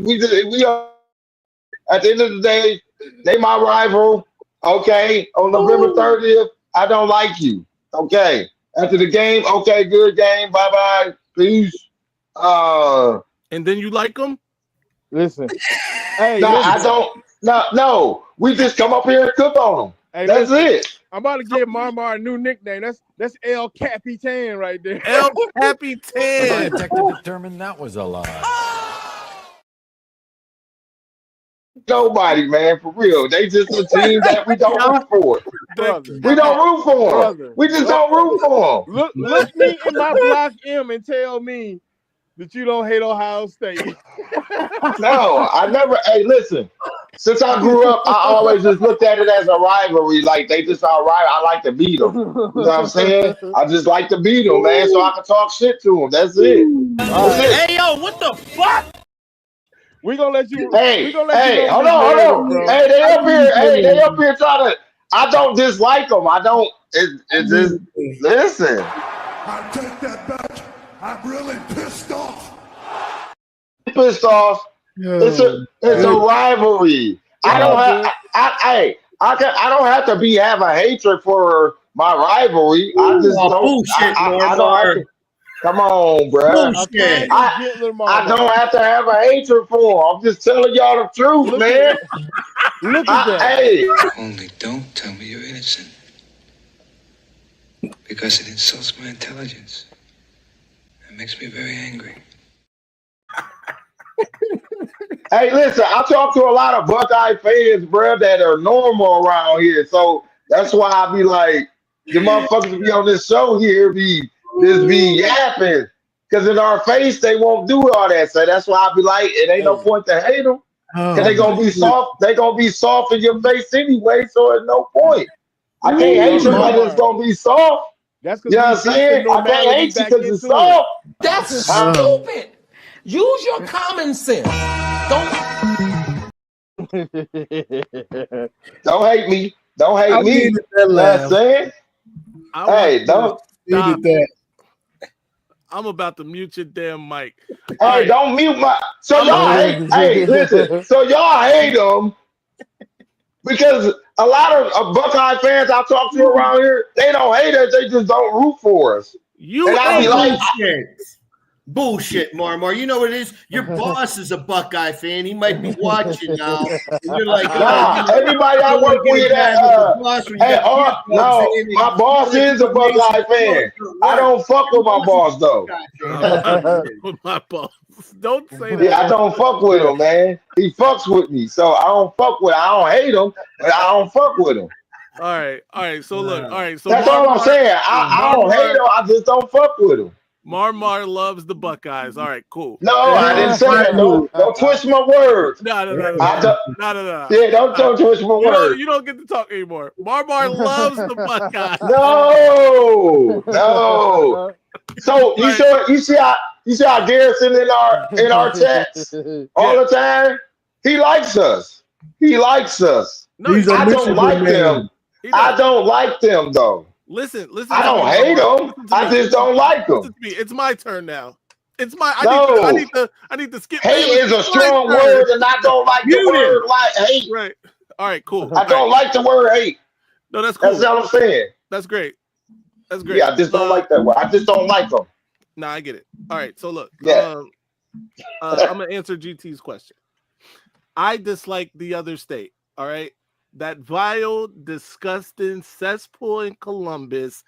end of the day, they my rival. Okay, on November 30th, I don't like you. Okay, after the game, okay, good game. Bye bye, peace. And then you like them? Listen, I don't. No, we just come up here and cook on them. Hey, That's listen, it. I'm about to give Marmar a new nickname. That's El Capitan right there. El The Capitan. lie detector determined that was a lie. Nobody, man, for real. They just a team that we don't root for. Brother. We don't root for them. Brother. We just don't root for them. Look me in my block M and tell me that you don't hate Ohio State. No, I never. Hey, listen. Since I grew up, I always just looked at it as a rivalry. Like they just all right. I like to beat them. You know what I'm saying? I just like to beat them, man, so I can talk shit to them. That's it. That's it. Hey, yo, what the fuck? We gonna let you. Hey, we gonna let you hold this on. narrative, bro. Hey, they up here. Hey, they up here trying to. I don't dislike them. I don't. It's just listen. I take that back. I'm really pissed off. Pissed off. It's a rivalry. I don't have. I don't have to have a hatred for my rivalry. I just don't. Bullshit, I don't have to. Come on, bro. Bullshit. I don't have to have a hatred for them. I'm just telling y'all the truth, man. Look at that. Hey. Only don't tell me you're innocent. Because it insults my intelligence. It makes me very angry. Hey, listen, I talk to a lot of Buckeye fans, bro, that are normal around here. So that's why I be like, the motherfuckers be on this show here be yapping. Because in our face, they won't do all that. So that's why I be like, it ain't no point to hate them. Because they going to be soft. They going to be soft in your face anyway. So there's no point. I can't hate somebody that's going to be soft. That's you know what I'm saying? I can't hate you because you're soft. That's stupid. Use your common sense. Don't hate me. Don't hate me. You know what I'm saying? Hey, don't. Stop. I'm about to mute your damn mic. Hey, don't mute my. So y'all hate. Hey, listen. So y'all hate them because a lot of Buckeye fans I talk to around here, they don't hate us. They just don't root for us. And I be like, bullshit, Marmar. You know what it is? Your boss is a Buckeye fan. He might be watching now. And you're like, everybody I work with my boss is a Buckeye fan. I don't fuck with my boss though. With my boss. Don't say that. Yeah, I don't fuck with him, man. He fucks with me, so I don't fuck with. I don't hate him, but I don't fuck with him. All right. So look, all right. So that's all I'm saying. I don't hate him. I just don't fuck with him. Marmar loves the Buckeyes. All right, cool. No, I didn't say that. Don't twist my words. No. Yeah, don't twist my words. You don't get to talk anymore. Marmar loves the Buckeyes. No. So you see how Garrison in our chats all the time. He likes us. No, I don't like them. I don't like them though. Listen. I don't hate them. I just don't like them. It's my turn now. It's my. I need to skip. Hate is a strong word, and I don't like the word like hate. Right. All right. Cool. I don't like the word hate. No, that's cool. That's what I'm saying. That's great. Yeah, I just don't like that word. I just don't like them. Nah, I get it. All right. So look. Yeah. I'm gonna answer GT's question. I dislike the other state. All right. That vile, disgusting cesspool in Columbus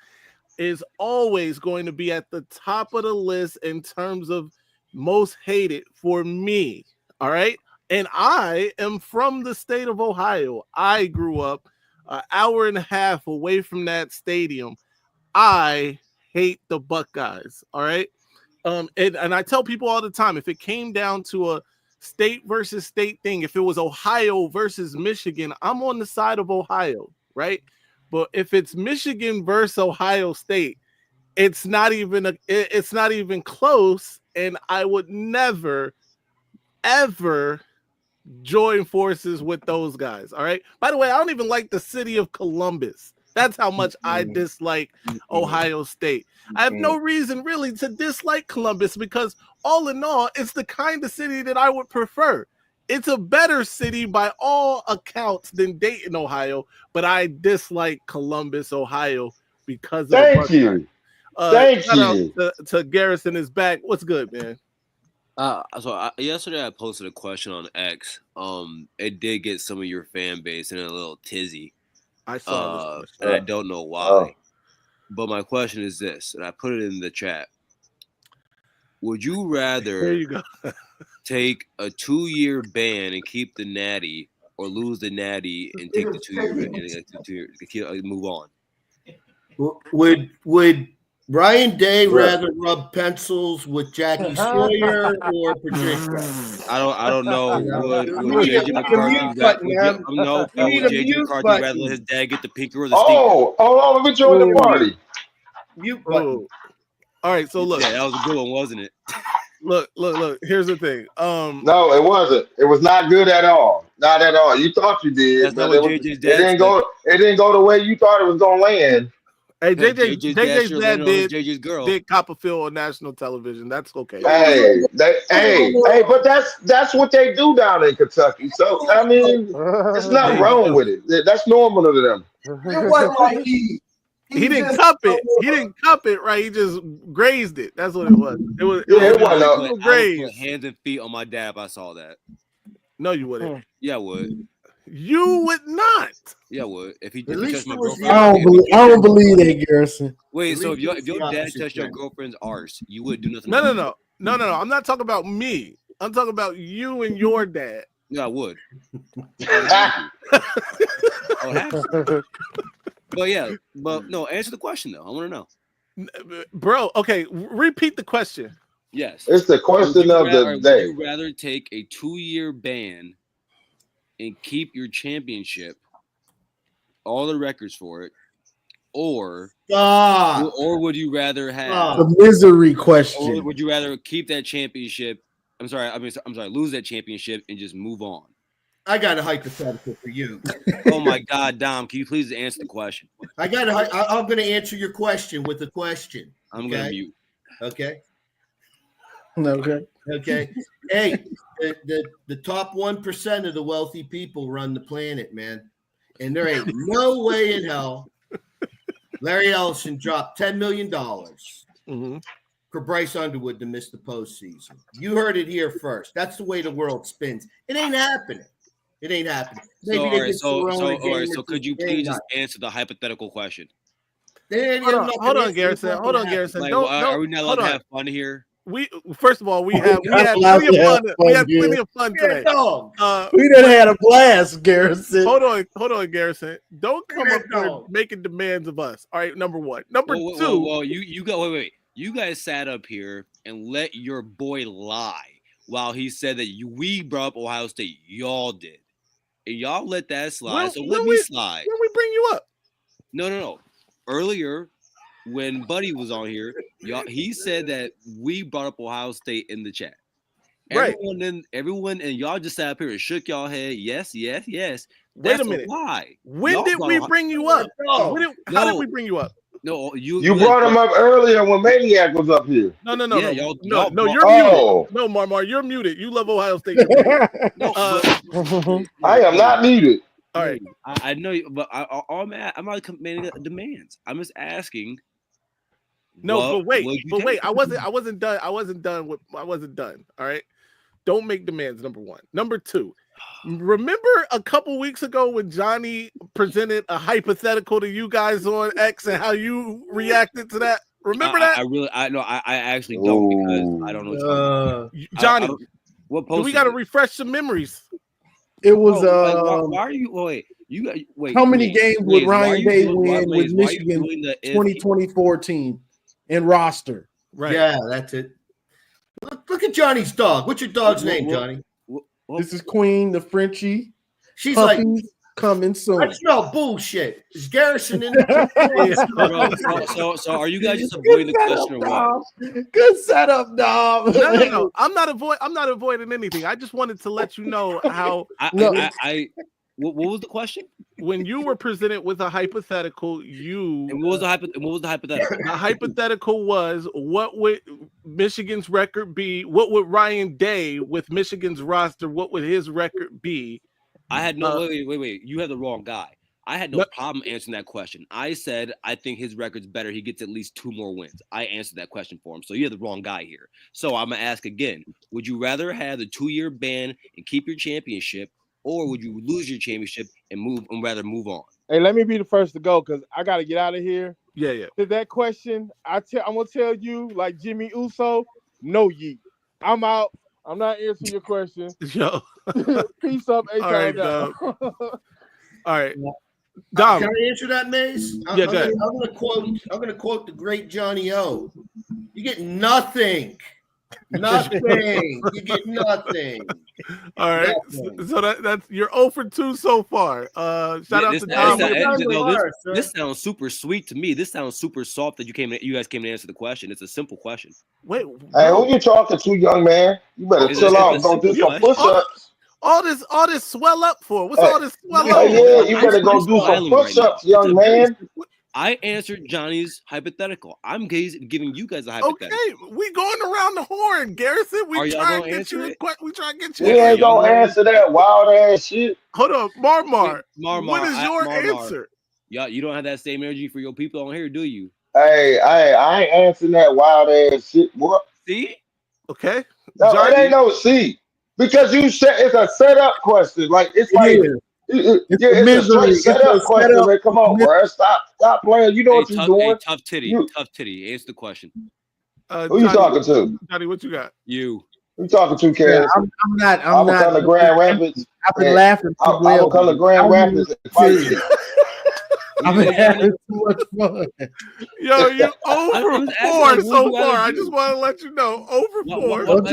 is always going to be at the top of the list in terms of most hated for me. All right. And I am from the state of Ohio. I grew up an hour and a half away from that stadium. I hate the Buckeyes. All right. And I tell people all the time, if it came down to a state versus state thing, if it was Ohio versus Michigan, I'm on the side of Ohio, right? But if it's Michigan versus Ohio State, it's not even close, and I would never ever join forces with those guys. All right. By the way, I don't even like the city of Columbus. That's how much I dislike Ohio State. I have no reason really to dislike Columbus because all in all, it's the kind of city that I would prefer. It's a better city by all accounts than Dayton, Ohio, but I dislike Columbus, Ohio because of Thank you. Thank you. To Garrison is back. What's good, man? Yesterday I posted a question on X. It did get some of your fan base in a little tizzy. I saw this and I don't know why. But my question is this, and I put it in the chat. Would you rather there you go. take a 2-year ban and keep the natty, or lose the natty and take the 2-year and move on? Would Ryan Day rather rub pencils with Jackie Sawyer or Patricia? I don't know. Would JJ McCarthy rather let his dad get the pinky or the stinker? Oh, hold on, let me join the party. Mute button. All right, so look. Yeah, that was a good one, wasn't it? Look. Here's the thing. No, it wasn't. It was not good at all. Not at all. You thought you did, That's but not what JJ's dad didn't go. It didn't go the way you thought it was gonna land. Hey, JJ's dad JJ's did Copperfield on national television. That's okay. Hey, but that's what they do down in Kentucky. So I mean, it's nothing wrong with it. That's normal to them. It wasn't like he didn't cup it. He didn't cup it right. He just grazed it. That's what it was. It was grazed. I would put hands and feet on my dad if I saw that. No, you wouldn't. Yeah, I would. You would not. Yeah, I would. If he At least touched my it was girlfriend. I don't believe that, Garrison. Wait, so if your dad touched your girlfriend's arse, you would do nothing? No. I'm not talking about me. I'm talking about you and your dad. Yeah, I would. I would have to. But no, answer the question though. I want to know. Bro, okay, repeat the question. Yes. It's the question of the day. Would you rather take a 2-year ban and keep your championship, all the records for it, or would you rather have the misery question? Or would you rather keep that championship? I'm sorry, lose that championship and just move on? I got a hypothetical for you. Oh my God, Dom, can you please answer the question? I'm going to answer your question with a question. I'm going to mute. Okay. Okay. Hey, the top 1% of the wealthy people run the planet, man. And there ain't no way in hell Larry Ellison dropped $10 million for Bryce Underwood to miss the postseason. You heard it here first. That's the way the world spins. It ain't happening. Maybe so could you please just answer the hypothetical question? Hold on, Garrison. Like, are we not allowed to have fun here? First of all, we had plenty of fun today. We done had a blast, Garrison. Hold on, Garrison. Don't come up here making demands of us. All right, number one. Number two. Well, you go. Wait. You guys sat up here and let your boy lie while he said that we brought up Ohio State. Y'all did, and y'all let that slide. So let me slide. When we bring you up? No. Earlier, when Buddy was on here, he said that we brought up Ohio State in the chat. Right. Everyone, and y'all just sat up here and shook y'all head. Yes. Wait a minute. Why? When did we bring you up? How did we bring you up? No, you brought him up earlier when Maniac was up here. No. Yeah, you're muted. No, Marmar, you're muted. You love Ohio State. I am not muted. All right, I know, but I'm not commanding demands. I'm just asking. No, but wait. I wasn't done. I wasn't done. All right. Don't make demands. Number one. Number two. Remember a couple weeks ago when Johnny presented a hypothetical to you guys on X and how you reacted to that? Remember that? I actually don't, because I don't know. Johnny, do we got to refresh some memories? It was why are you wait? How many games would Ryan Day win with Michigan 2024 team and roster? Right. Yeah, that's it. Look at Johnny's dog. What's your dog's name, Johnny? This is Queen, the Frenchie. She's Puppies like coming soon. I smell bullshit. Is Garrison in the so are you guys just avoiding the question or what? Good setup, Dom. No. I'm not avoiding anything. I just wanted to let you know how what was the question? When you were presented with a hypothetical, what was the hypothetical? The hypothetical was, what would Michigan's record be? What would Ryan Day with Michigan's roster? What would his record be? I had no wait. You had the wrong guy. I had no problem answering that question. I said I think his record's better. He gets at least 2 more wins. I answered that question for him. So you had the wrong guy here. So I'm gonna ask again: would you rather have the 2-year ban and keep your championship, or would you lose your championship and rather move on? Hey, let me be the first to go because I got to get out of here. Yeah. To that question, I'm gonna tell you like Jimmy Uso, no yeet. I'm out. I'm not answering your question. Yo. Peace up, All right, down. All right. Can I answer that, Maze? Yeah, go ahead. I'm gonna quote the great Johnny O. You get nothing. Nothing. You get nothing. All right. Nothing. So that's you're 0 for 2 so far. Shout out to Dom. This sounds super sweet to me. This sounds super soft that you guys came to answer the question. It's a simple question. Wait, hey, who you talking to, young man? You better chill out. Go do some push-ups. All this swell up for? What's all this swell up? Yeah, you better go do some push-ups, young man. I answered Johnny's hypothetical. I'm giving you guys a hypothetical. Okay, we going around the horn, Garrison. We trying to get you. We trying to get you. We ain't gonna answer that wild ass shit. Hold on, Marmar. What is your answer? Yeah, you don't have that same energy for your people on here, do you? Hey, I ain't answering that wild ass shit. What? See? Okay. No, it ain't no C. Because you said it's a setup question. Like it's it's a straight setup question, man. Come on, bro. Stop playing. You know what you're doing. Tough titty. Answer the question. Who you talking to? Johnny, what you got? You. Who you talking to, Cass? Yeah, I'm not. I'm gonna come to Grand Rapids. I've been laughing. I'm gonna come to Grand Rapids and fight you. I've been having too much fun. Yo, you're 0 for 4 so far. I just want to let you know, 0 for 4. Don't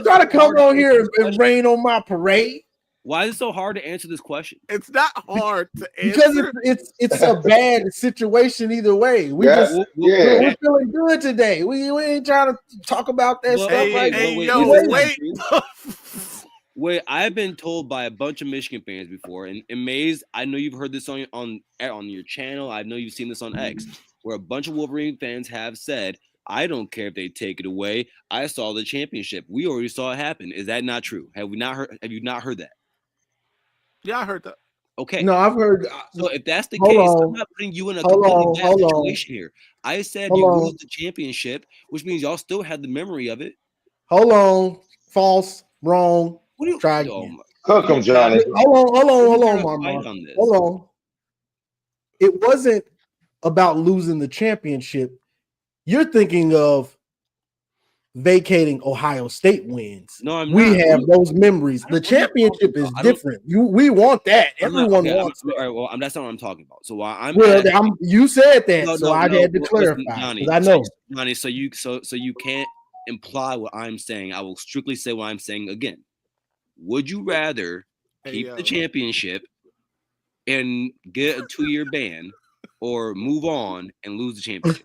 try to come on here and rain on my parade. Why is it so hard to answer this question? It's not hard to answer because it's a bad situation either way. We're feeling good today. We ain't trying to talk about that stuff. Wait, I've been told by a bunch of Michigan fans before, and Maze, I know you've heard this on your channel. I know you've seen this on X, where a bunch of Wolverine fans have said, "I don't care if they take it away. I saw the championship. We already saw it happen." Is that not true? Have you not heard that? Yeah, I heard that. Okay. No, I've heard. So if that's the case, I'm not putting you in a completely bad situation here. I said you lose the championship, which means y'all still have the memory of it. Hold on. False. Wrong. Try again. Cook him, Johnny. Hold on, Mama. Hold on. It wasn't about losing the championship. You're thinking of vacating Ohio State wins. No, I'm we not. have those memories. The championship is different. We want that. Everyone wants that. All right, well, that's not what I'm talking about. So while you said that, so I had to clarify. Johnny, I know. Johnny, so you can't imply what I'm saying. I will strictly say what I'm saying again. Would you rather keep the championship and get a 2-year ban, or move on and lose the championship?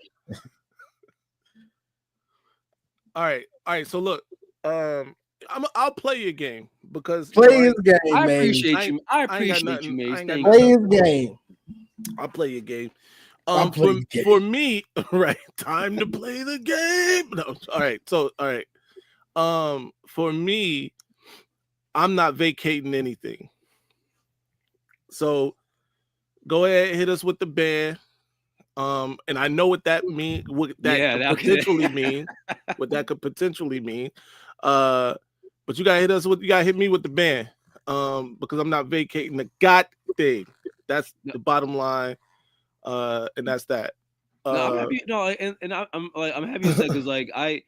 All right. So look, I'll play your game because play his game. I appreciate you. I appreciate you, Maze. Play his game. I'll play your game. For me, right? Time to play the game. No, all right. So, all right. For me, I'm not vacating anything. So, go ahead, hit us with the ban. And I know what that mean. What that could potentially mean. What that could potentially mean. But you gotta hit me with the ban. Because I'm not vacating the god thing. That's the bottom line. And that's that. I'm happy. No, and I'm happy you said, because like I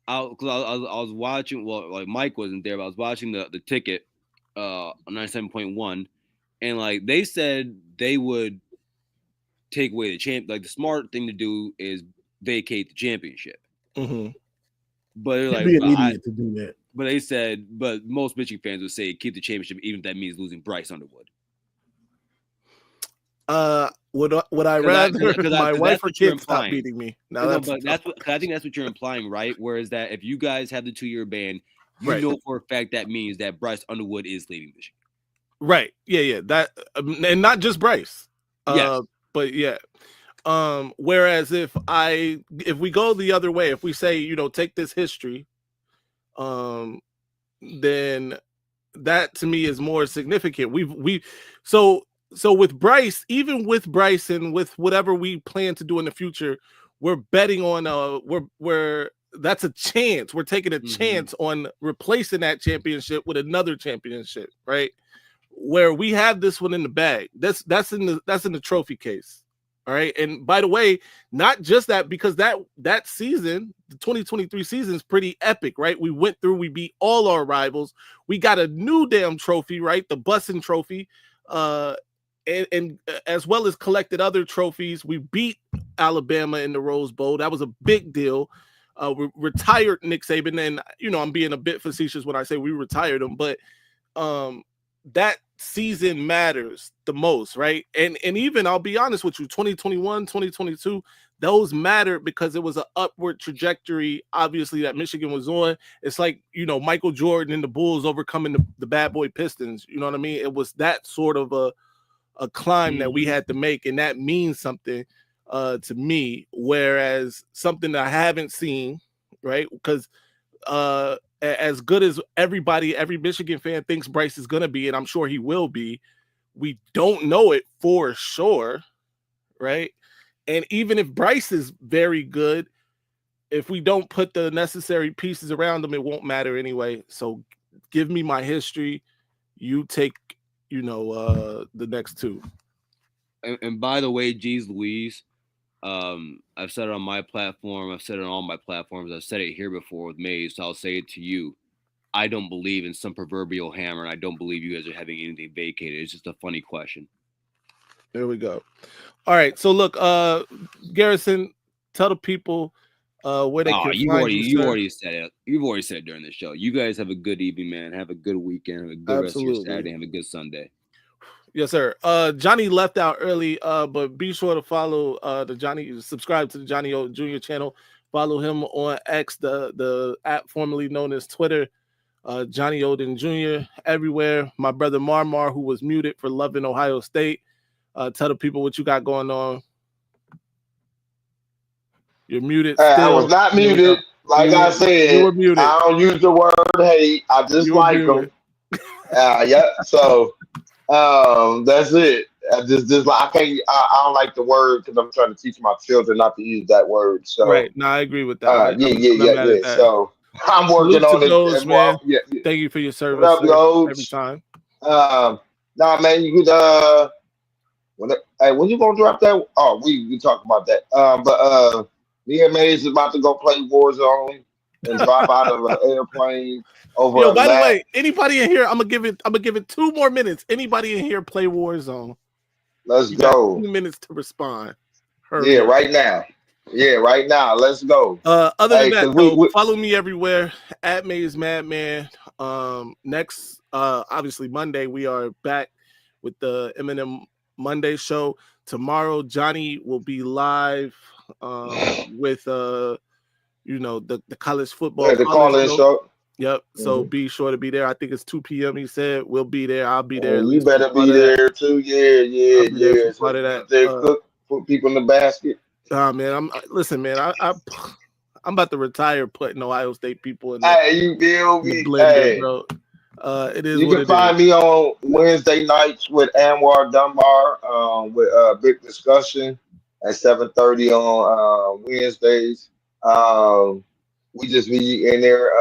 was watching. Well, like Mike wasn't there, but I was watching the ticket on 97.1, and like they said they would take away the champ. Like the smart thing to do is vacate the championship. Mm-hmm. But they're like, be an idiot to do that. But they said, but most Michigan fans would say keep the championship, even if that means losing Bryce Underwood. Would I rather my wife or kids stop beating me? No, but I think that's what you're implying, right? Whereas that if you guys have the 2-year ban, you know for a fact that means that Bryce Underwood is leaving Michigan. Right. Yeah. That and not just Bryce. Yes. But yeah. Whereas if we go the other way, if we say, take this history, then that to me is more significant. So with Bryce, even with Bryce and with whatever we plan to do in the future, we're betting on we're that's a chance. We're taking a chance on replacing that championship with another championship, right? where we have this one in the bag. That's in the trophy case. All right. And by the way, not just that, because that season, the 2023 season, is pretty epic, right? We went through, we beat all our rivals. We got a new damn trophy, right? The Bussin' Trophy. And as well as collected other trophies. We beat Alabama in the Rose Bowl. That was a big deal. We retired Nick Saban. And, I'm being a bit facetious when I say we retired him, but that season matters the most, right? And even, I'll be honest with you, 2021, 2022, those mattered because it was an upward trajectory, obviously, that Michigan was on. It's like, Michael Jordan and the Bulls overcoming the bad boy Pistons. You know what I mean? It was that sort of a climb that we had to make, and that means something to me, whereas something that I haven't seen, right? Because as good as every Michigan fan thinks Bryce is going to be, and I'm sure he will be, we don't know it for sure, right? And even if Bryce is very good, if we don't put the necessary pieces around him, it won't matter anyway. So give me my history. You take, the next two. And by the way, geez Louise, I've said it on my platform. I've said it on all my platforms. I've said it here before with Maze, so I'll say it to you. I don't believe in some proverbial hammer, and I don't believe you guys are having anything vacated. It's just a funny question. There we go. All right. So look, Garrison, tell the people where they can find you. You already said it. You've already said it during the show. You guys have a good evening, man. Have a good weekend. Have a good rest of your Saturday. Have a good Sunday. Yes, sir. Johnny left out early, but be sure to follow subscribe to the Johnny O Jr. channel. Follow him on X, the app formerly known as Twitter. Johnny Odin Jr. everywhere. My brother Marmar, who was muted for loving Ohio State. Tell the people what you got going on. You're muted. Still. I was not muted. Like I said, you were muted. I don't use the word hate. I just like them. Yeah. So that's it. I don't like the word because I'm trying to teach my children not to use that word. So right. No, I agree with that. Yeah. So I'm working on it. Those, man. Yeah. Thank you for your service every time. Nah, man, you could when you gonna drop that? Oh, we talk about that. But me and Maze is about to go play Warzone and drop out of an airplane over. Yo, by the way, anybody in here? I'm gonna give it 2 more minutes. Anybody in here play Warzone? Let's go. 2 minutes to respond. Hurry up. Right now. Yeah, right now. Let's go. Other than that, follow me everywhere at Maze Madman. Next, obviously Monday we are back with the Eminem Monday show. Tomorrow, Johnny will be live with the college football. The call-in show. Yep. So be sure to be there. I think it's 2 p.m. He said we'll be there. I'll be there. You better be there too. Yeah. Part of that. Put people in the basket. Man, I'm about to retire putting Ohio State people in you feel me? Blender, bro. It is. You can find me on Wednesday nights with Anwar Dunbar with big discussion at 7:30 on Wednesdays. We just be in there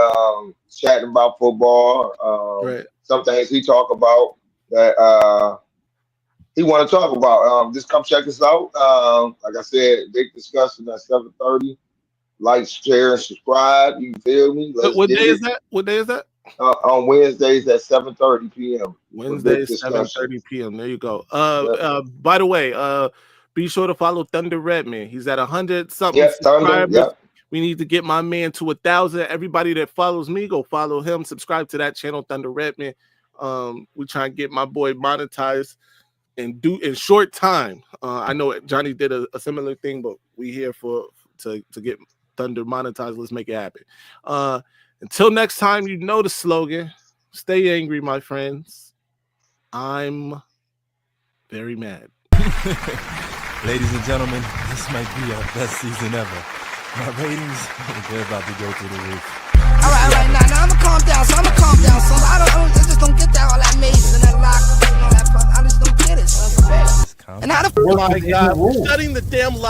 chatting about football. Right. Some things we talk about that he want to talk about. Just come check us out. Like I said, big discussion at 7:30. Like, share, and subscribe. You feel me? What day is that? What day is that? On Wednesdays at 7:30 p.m. Wednesdays 7:30 p.m. There you go. By the way, be sure to follow Thunder Redman. He's at 100-something subscribers. Thunder, We need to get my man to 1,000. Everybody that follows me, go follow him. Subscribe to that channel, Thunder Redman. We try and get my boy monetized and do in short time. I know Johnny did a similar thing, but we here to get Thunder monetized. Let's make it happen. Until next time, you know the slogan. Stay angry, my friends. I'm very mad. Ladies and gentlemen, this might be our best season ever. My ratings, they're about to go through the roof. All right, now I'ma calm down. So I just don't get that all that maze and that lock and all that. I just don't get it. So and how the shutting the damn lock.